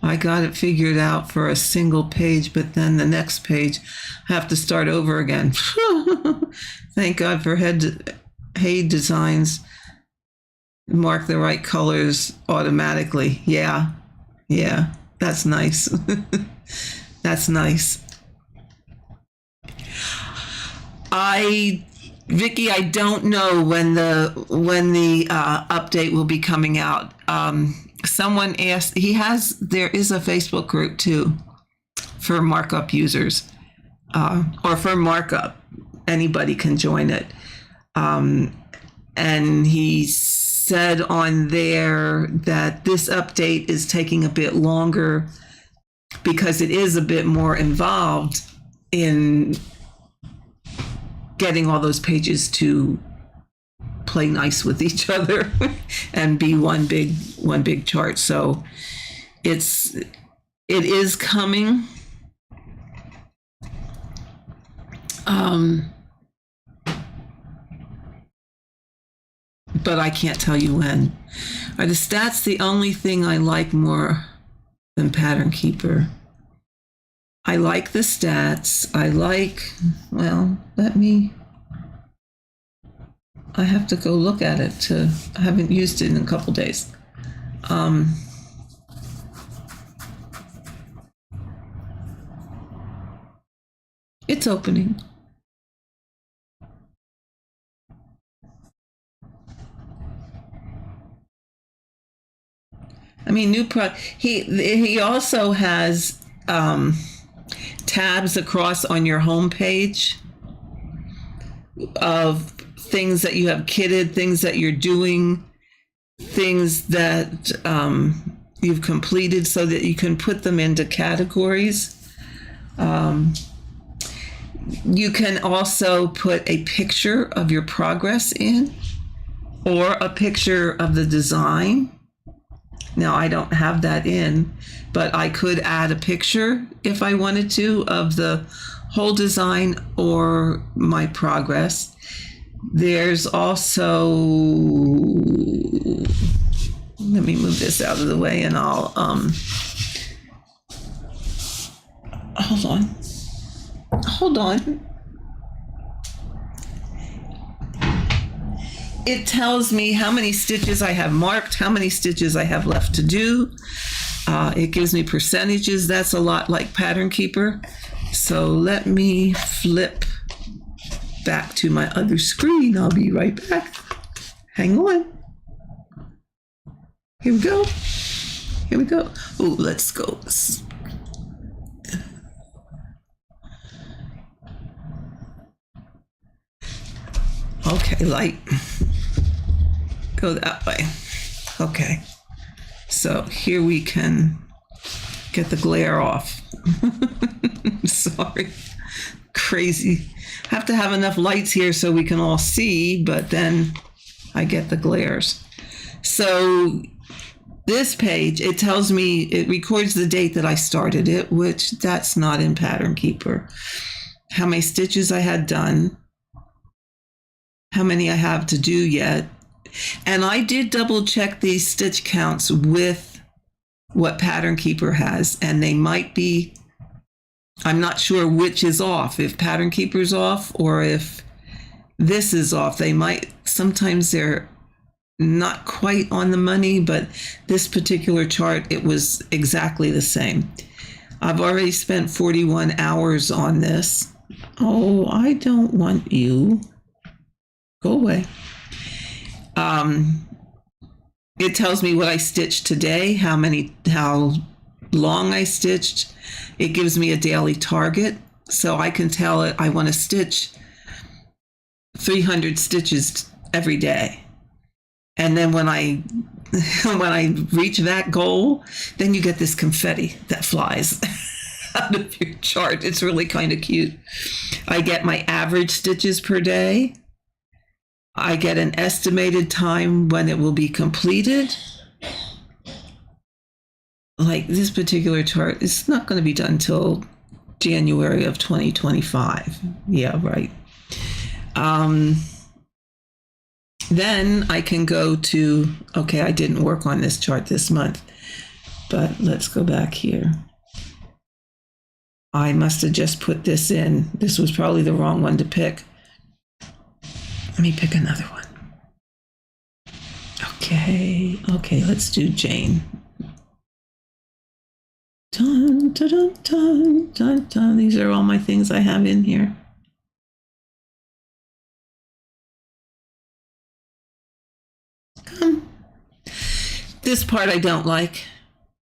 I got it figured out for a single page, but then the next page I have to start over again. Thank God for Hay Designs. Mark the right colors automatically. Yeah, that's nice. That's nice. Vicky, I don't know when the update will be coming out. Someone asked, there is a Facebook group too for markup users, or for markup. Anybody can join it. And he said on there that this update is taking a bit longer because it is a bit more involved in getting all those pages to play nice with each other and be one big chart. So it is coming. But I can't tell you when. Are the stats the only thing I like more than Pattern Keeper? I like the stats. I have to go look at it. I haven't used it in a couple days. It's opening. I mean, he also has tabs across on your home page of things that you have kitted, things that you're doing, things that you've completed, so that you can put them into categories. You can also put a picture of your progress in, or a picture of the design. Now, I don't have that in, but I could add a picture if I wanted to of the whole design or my progress. There's also, let me move this out of the way and I'll, hold on. It tells me how many stitches I have marked, how many stitches I have left to do. It gives me percentages. That's a lot like Pattern Keeper. So let me flip back to my other screen. I'll be right back. Hang on. Here we go. Oh, let's go. Okay, light. Go that way. Okay. So here we can get the glare off. Sorry. Crazy. Have to have enough lights here so we can all see, but then I get the glares. So this page, it tells me, it records the date that I started it, which that's not in Pattern Keeper. How many stitches I had done, how many I have to do yet. And I did double check these stitch counts with what Pattern Keeper has, and they might be I'm not sure which is off, if Pattern Keeper's off or if this is off. Sometimes they're not quite on the money, but this particular chart, it was exactly the same. I've already spent 41 hours on this. Oh, I don't want you. Go away. It tells me what I stitched today, how long I stitched. It gives me a daily target, so I can tell it I want to stitch 300 stitches every day. And then when I reach that goal, then you get this confetti that flies out of your chart. It's really kind of cute. I get my average stitches per day. I get an estimated time when it will be completed. Like this particular chart, it's not going to be done until January of 2025. Yeah, right. Then I can go to, okay, I didn't work on this chart this month, but let's go back here. I must have just put this in. This was probably the wrong one to pick. Let me pick another one. Okay, let's do Jane. Dun, dun, dun, dun, dun, dun. These are all my things I have in here. This part I don't like.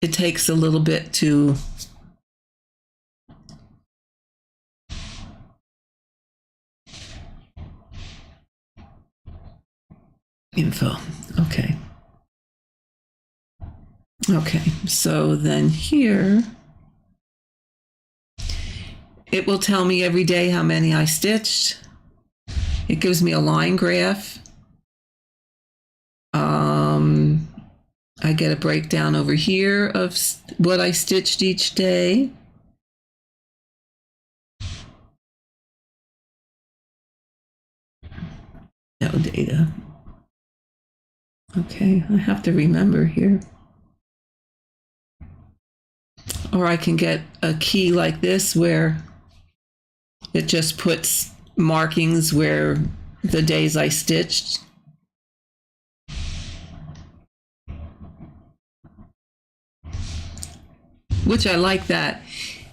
It takes a little bit to info. Okay, so then here it will tell me every day how many I stitched. It gives me a line graph. I get a breakdown over here of what I stitched each day. No data. Okay, I have to remember here. Or I can get a key like this where it just puts markings where the days I stitched. Which I like that.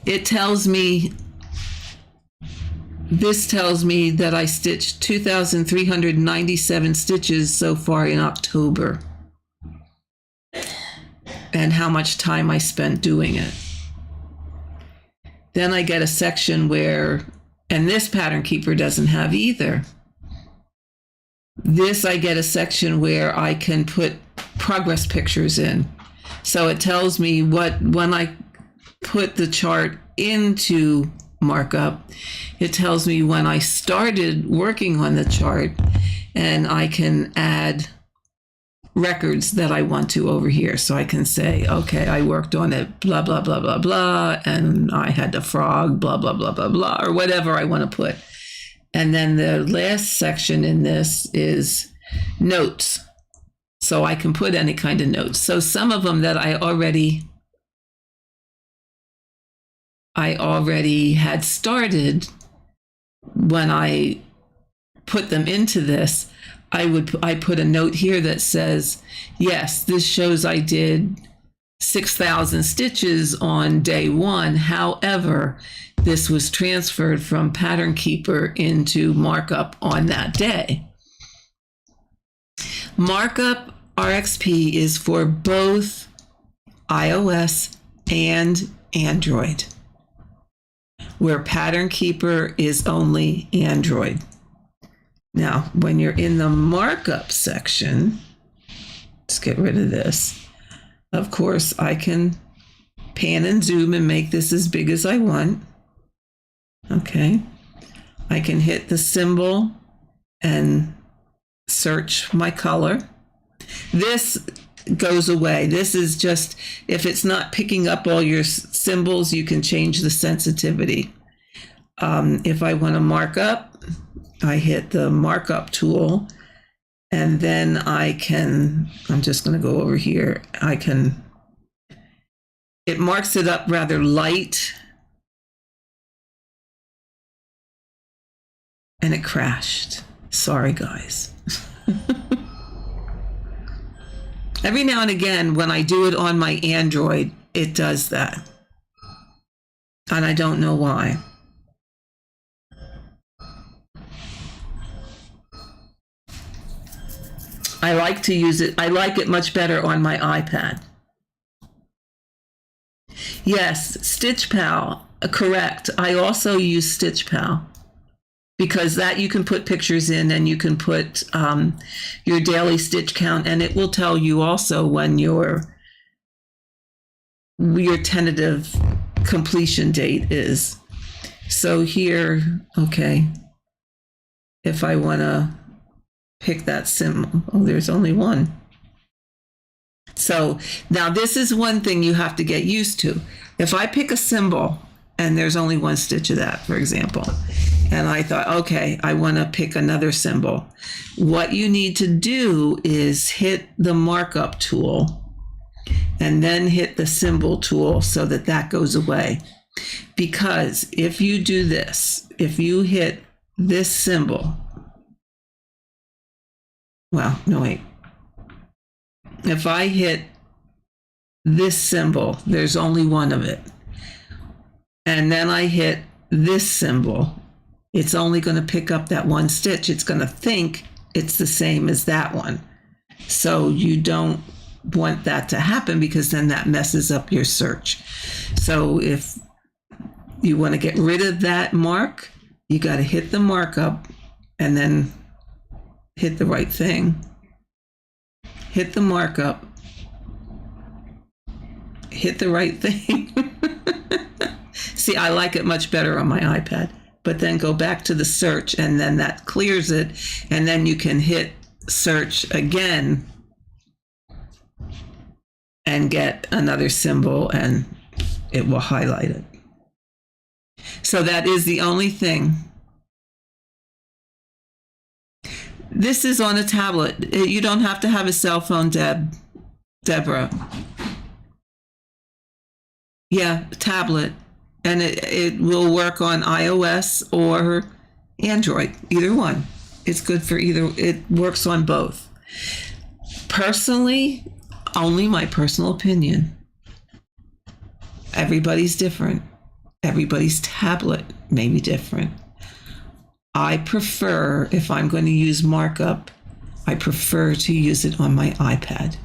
It tells me, this tells me that I stitched 2,397 stitches so far in October. And how much time I spent doing it. Then I get a section where, and this Pattern Keeper doesn't have either. This I get a section where I can put progress pictures in. So it tells me when I put the chart into markup, it tells me when I started working on the chart, and I can add records that I want to over here. So I can say, okay, I worked on it, blah, blah, blah, blah, blah, and I had the frog, blah, blah, blah, blah, blah, or whatever I want to put. And then the last section in this is notes. So I can put any kind of notes. So some of them that I already had started when I put them into this, I put a note here that says, yes, this shows I did 6,000 stitches on day one. However, this was transferred from Pattern Keeper into markup on that day. Markup RXP is for both iOS and Android, where Pattern Keeper is only Android. Now, when you're in the markup section, let's get rid of this. Of course, I can pan and zoom and make this as big as I want. Okay. I can hit the symbol and search my color. This goes away. This is just, if it's not picking up all your symbols, you can change the sensitivity. If I want to mark up, I hit the markup tool, and then I'm just going to go over here. It marks it up rather light and it crashed. Sorry, guys. Every now and again, when I do it on my Android, it does that. And I don't know why. I like to use it. I like it much better on my iPad. Yes, StitchPal, correct. I also use StitchPal because that you can put pictures in and you can put your daily stitch count, and it will tell you also when your tentative completion date is. So here, okay, if I want to pick that symbol, oh, there's only one. So now this is one thing you have to get used to. If I pick a symbol and there's only one stitch of that, for example, and I thought, okay, I want to pick another symbol. What you need to do is hit the markup tool and then hit the symbol tool so that that goes away. Because if you do this, if you hit this symbol, well, no, wait. If I hit this symbol, there's only one of it. And then I hit this symbol, it's only going to pick up that one stitch. It's going to think it's the same as that one. So you don't want that to happen because then that messes up your search. So if you want to get rid of that mark, you got to hit the markup and then hit the right thing. Hit the markup, hit the right thing. See, I like it much better on my iPad, but then go back to the search and then that clears it. And then you can hit search again and get another symbol and it will highlight it. So that is the only thing. This is on a tablet. You don't have to have a cell phone, Deborah. Yeah, tablet. And it will work on iOS or Android, either one. It's good for either. It works on both. Personally, only my personal opinion. Everybody's different. Everybody's tablet may be different. I prefer, if I'm going to use markup, I prefer to use it on my iPad.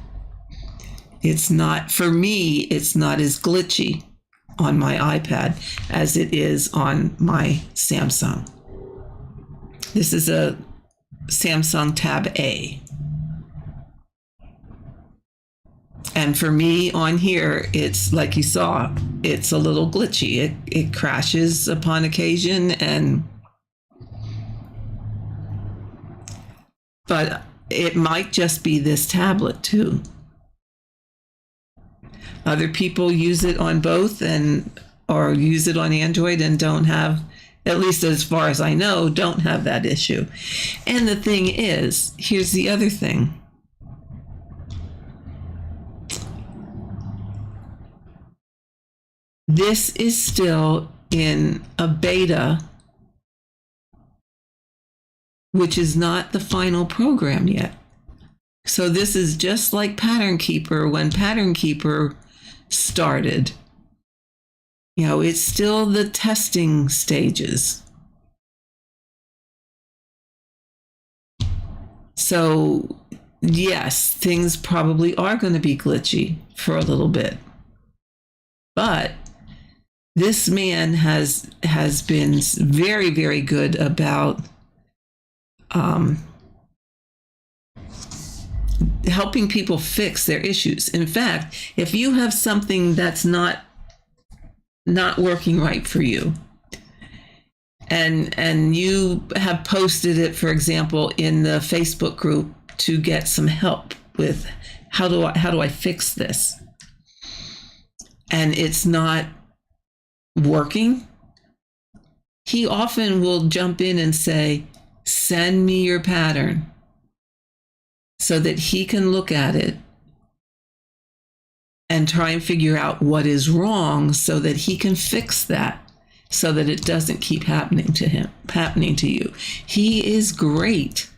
It's not, for me, it's not as glitchy on my iPad as it is on my Samsung. This is a Samsung Tab A. And for me on here, it's like you saw, it's a little glitchy. It crashes upon occasion but it might just be this tablet too. Other people use it on both or use it on Android and don't have, at least as far as I know, don't have that issue. And the thing is, here's the other thing. This is still in a beta, which is not the final program yet. So this is just like Pattern Keeper when Pattern Keeper started. You know, it's still the testing stages. So yes, things probably are going to be glitchy for a little bit. But this man has been very, very good about helping people fix their issues. In fact, if you have something that's not working right for you, and you have posted it, for example, in the Facebook group to get some help with how do I fix this, and it's not working, he often will jump in and say, send me your pattern, so that he can look at it and try and figure out what is wrong so that he can fix that. so that it doesn't keep happening to you. He is great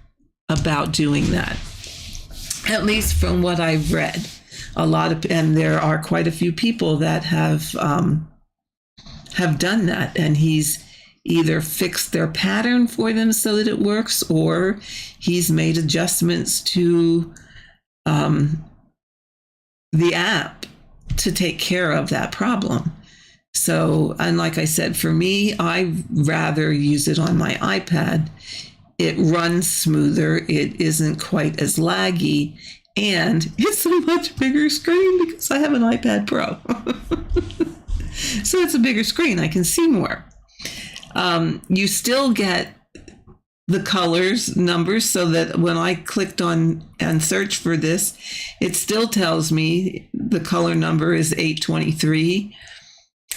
about doing that, at least from what I've read. And there are quite a few people that have done that, and he's either fixed their pattern for them so that it works, or he's made adjustments to the app to take care of that problem. So, and like I said, for me, I rather use it on my iPad. It runs smoother. It isn't quite as laggy. And it's a much bigger screen because I have an iPad Pro. So it's a bigger screen. I can see more. You still get the colors numbers, so that when I clicked on and searched for this, it still tells me the color number is 823.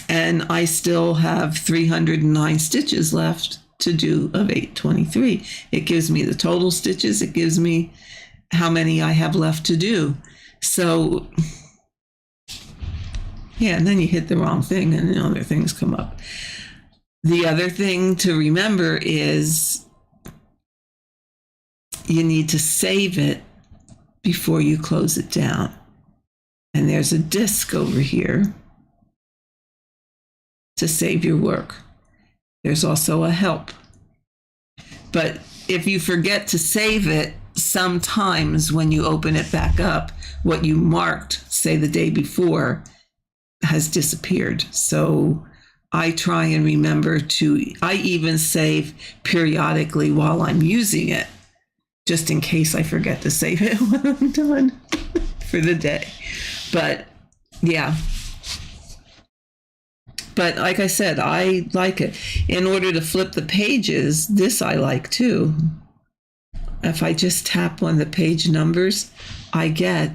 And I still have 309 stitches left to do of 823. It gives me the total stitches. It gives me how many I have left to do. So, yeah, and then you hit the wrong thing and other things come up. The other thing to remember is you need to save it before you close it down. And there's a disk over here to save your work. There's also a help. But if you forget to save it, sometimes when you open it back up, what you marked, say the day before, has disappeared. So I try and remember I even save periodically while I'm using it, just in case I forget to save it when I'm done for the day. But yeah. But like I said, I like it. In order to flip the pages, this I like too. If I just tap on the page numbers, I get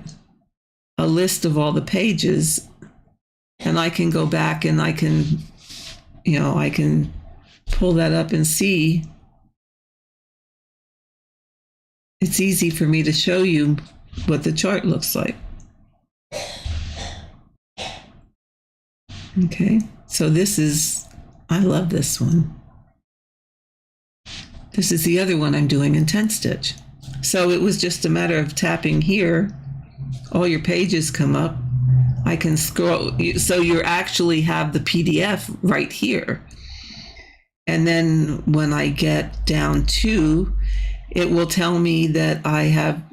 a list of all the pages, and I can go back and I can pull that up and see. It's easy for me to show you what the chart looks like. Okay, so I love this one. This is the other one I'm doing in 10 stitch. So it was just a matter of tapping here. All your pages come up. I can scroll. So you actually have the PDF right here. And then when I get down to, it will tell me that I have,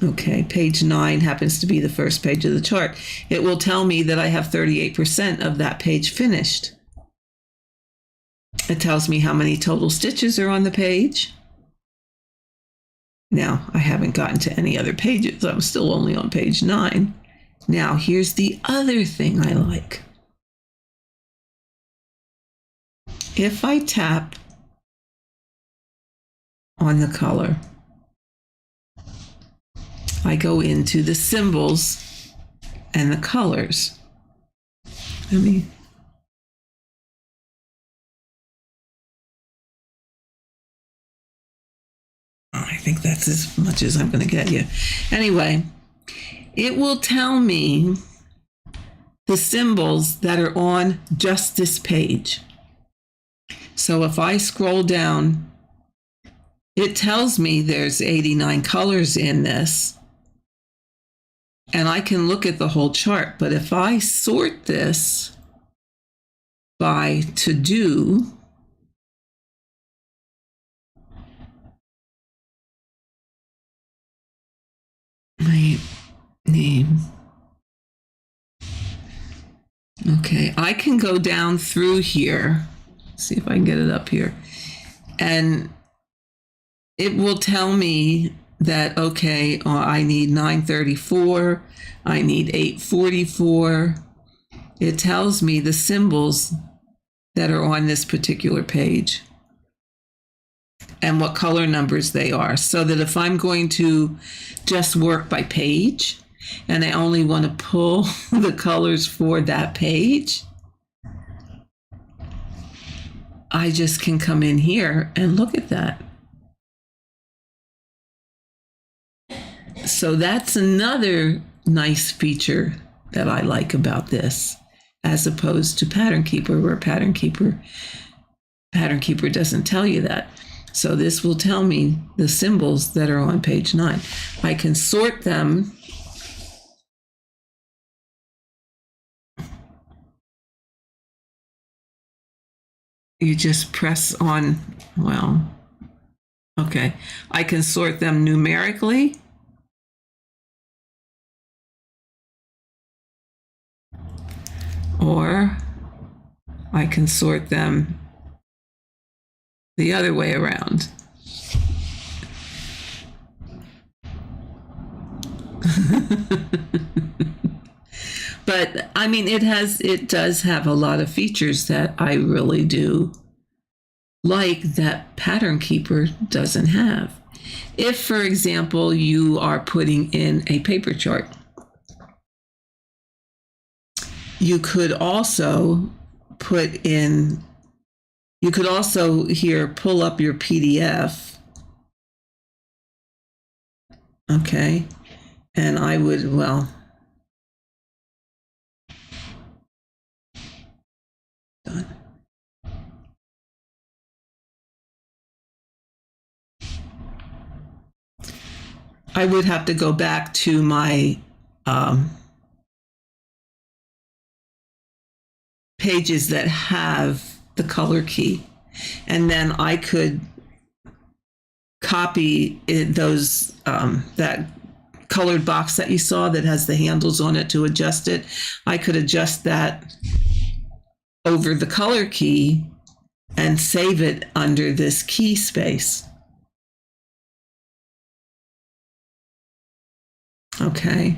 Okay, page 9 happens to be the first page of the chart. It will tell me that I have 38% of that page finished. It tells me how many total stitches are on the page. Now, I haven't gotten to any other pages. I'm still only on page 9. Now, here's the other thing I like. If I tap on the color, I go into the symbols and the colors. I think that's as much as I'm going to get you. Anyway, it will tell me the symbols that are on just this page. So if I scroll down, it tells me there's 89 colors in this. And I can look at the whole chart. But if I sort this by to do, my name. Okay, I can go down through here. See if I can get it up here. And it will tell me that, okay, I need 934, I need 844. It tells me the symbols that are on this particular page and what color numbers they are, so that if I'm going to just work by page and I only want to pull the colors for that page, I just can come in here and look at that. So that's another nice feature that I like about this, as opposed to Pattern Keeper, where Pattern Keeper doesn't tell you that. So this will tell me the symbols that are on page 9. I can sort them. You just press on, well, okay. I can sort them numerically. Or I can sort them the other way around. But I mean, it does have a lot of features that I really do like that Pattern Keeper doesn't have. If, for example, you are putting in a paper chart, you could also here pull up your PDF. Okay. And I would, well, done. I would have to go back to my pages that have the color key, and then I could copy those that colored box that you saw that has the handles on it to adjust it. I could adjust that over the color key and save it under this key space. Okay,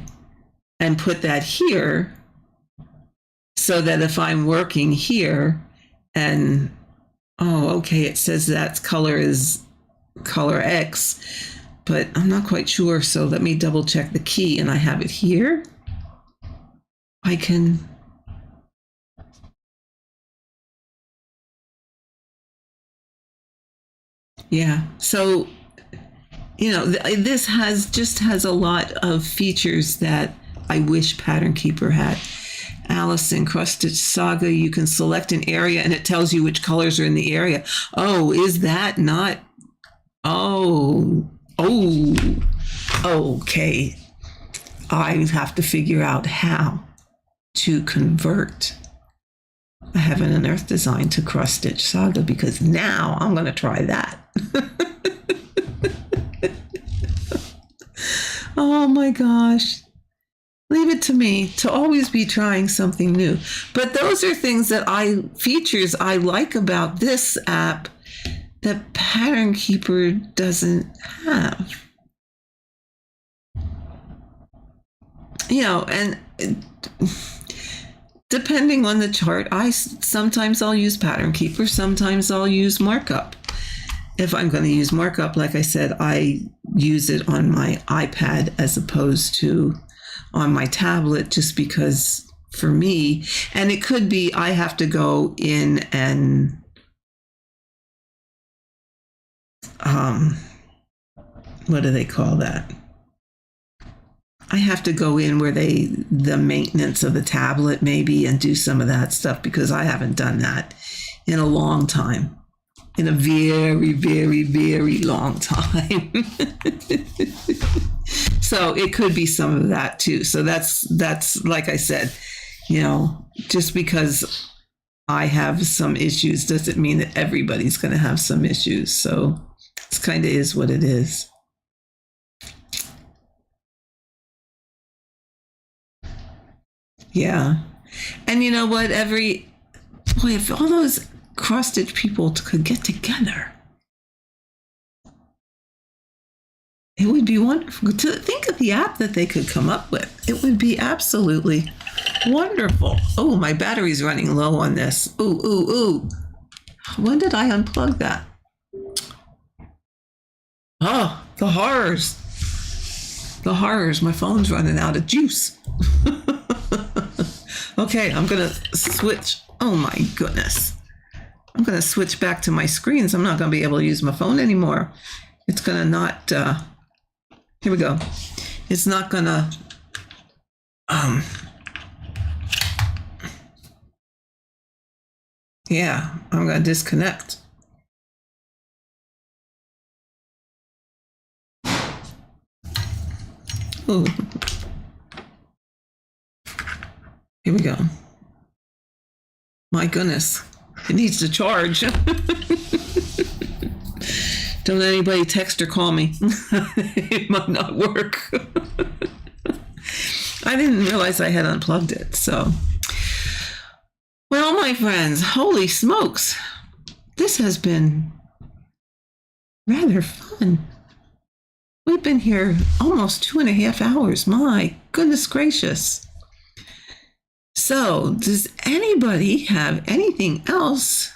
and put that here so that if I'm working here and, oh, okay, it says that color is color X, but I'm not quite sure. So let me double check the key, and I have it here. I can, yeah. So, you know, this has a lot of features that I wish Pattern Keeper had. Allison, Cross Stitch Saga, you can select an area and it tells you which colors are in the area. Oh, is that not? Oh, okay. I have to figure out how to convert a Heaven and Earth design to Cross Stitch Saga, because now I'm going to try that. Oh my gosh. Leave it to me to always be trying something new. But those are things features I like about this app that Pattern Keeper doesn't have. You know, and depending on the chart, sometimes I'll use Pattern Keeper, sometimes I'll use markup. If I'm going to use markup, like I said, I use it on my iPad as opposed to on my tablet, just because for me, and it could be I have to go in and what do they call that? I have to go in where the maintenance of the tablet maybe and do some of that stuff, because I haven't done that in a long time. In a very, very, very long time. So it could be some of that too. So that's like I said, you know, just because I have some issues doesn't mean that everybody's going to have some issues. So it kind of is what it is. Yeah. And you know what? If all those cross-stitch people could get together, it would be wonderful. To think of the app that they could come up with. It would be absolutely wonderful. Oh, my battery's running low on this. Ooh. When did I unplug that? Oh, the horrors. The horrors. My phone's running out of juice. Okay, I'm going to switch. Oh, my goodness. I'm going to switch back to my screens. I'm not going to be able to use my phone anymore. It's going to not, here we go. It's not going to Yeah, I'm going to disconnect. Ooh. Here we go. My goodness, it needs to charge. Don't let anybody text or call me. It might not work. I didn't realize I had unplugged it, so. Well, my friends, holy smokes. This has been rather fun. We've been here almost 2.5 hours. My goodness gracious. So, does anybody have anything else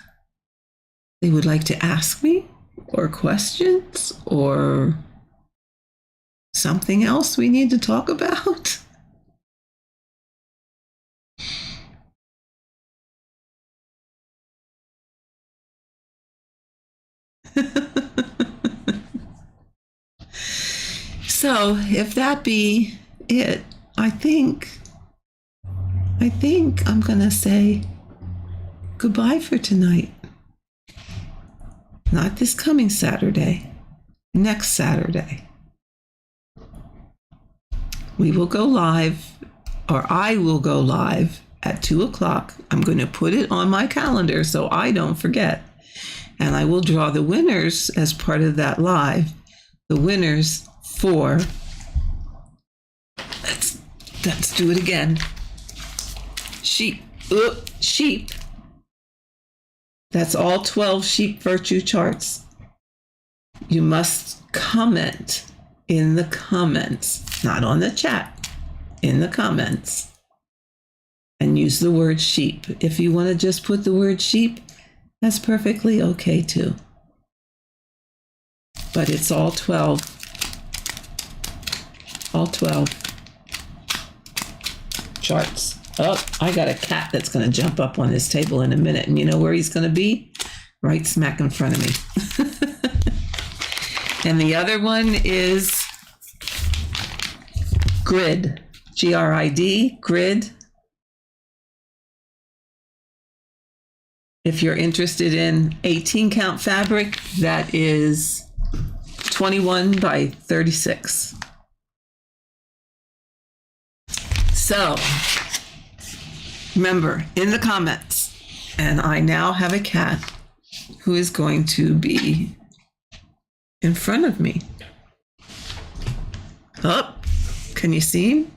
they would like to ask me, or questions, or something else we need to talk about? So, if that be it, I think I'm gonna say goodbye for tonight. Not this coming Saturday, next Saturday. We will go live, or I will go live at 2:00. I'm going to put it on my calendar so I don't forget. And I will draw the winners as part of that live. The winners for, let's do it again. Sheep. That's all 12 sheep virtue charts. You must comment in the comments, not on the chat, in the comments, and use the word sheep. If you want to just put the word sheep, that's perfectly okay too. But it's all 12. All 12 charts. Oh, I got a cat that's going to jump up on this table in a minute. And you know where he's going to be? Right smack in front of me. And the other one is grid. Grid. Grid. If you're interested in 18 count fabric, that is 21 by 36. So, remember, in the comments, and I now have a cat who is going to be in front of me. Oh, can you see him?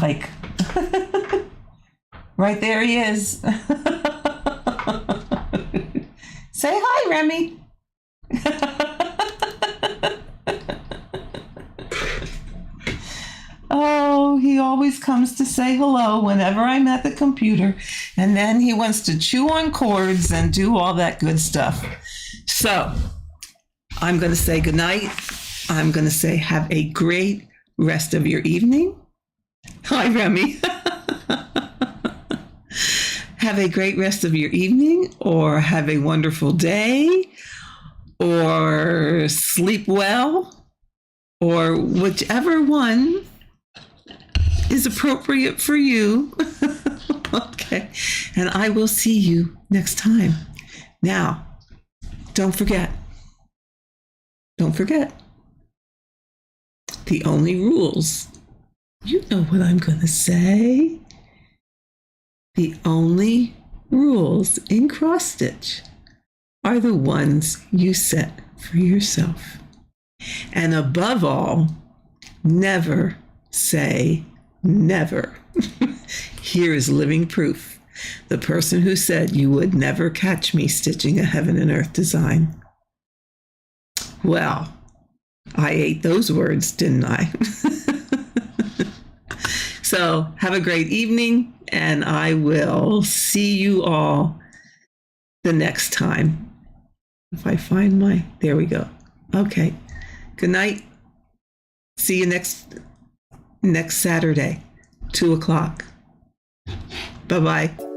Like, right there he is. Say hi, Remy. Oh, he always comes to say hello whenever I'm at the computer, and then he wants to chew on cords and do all that good stuff. So I'm going to say goodnight. I'm going to say have a great rest of your evening. Hi, Remy. Have a great rest of your evening, or have a wonderful day, or sleep well, or whichever one is appropriate for you. Okay. And I will see you next time. Now, don't forget. The only rules. You know what I'm going to say. The only rules in cross stitch are the ones you set for yourself. And above all, never say never. Here is living proof. The person who said you would never catch me stitching a heaven and earth design. Well, I ate those words, didn't I? So have a great evening, and I will see you all the next time. If I find there we go. Okay. Good night. See you next Saturday, 2:00. Bye-bye.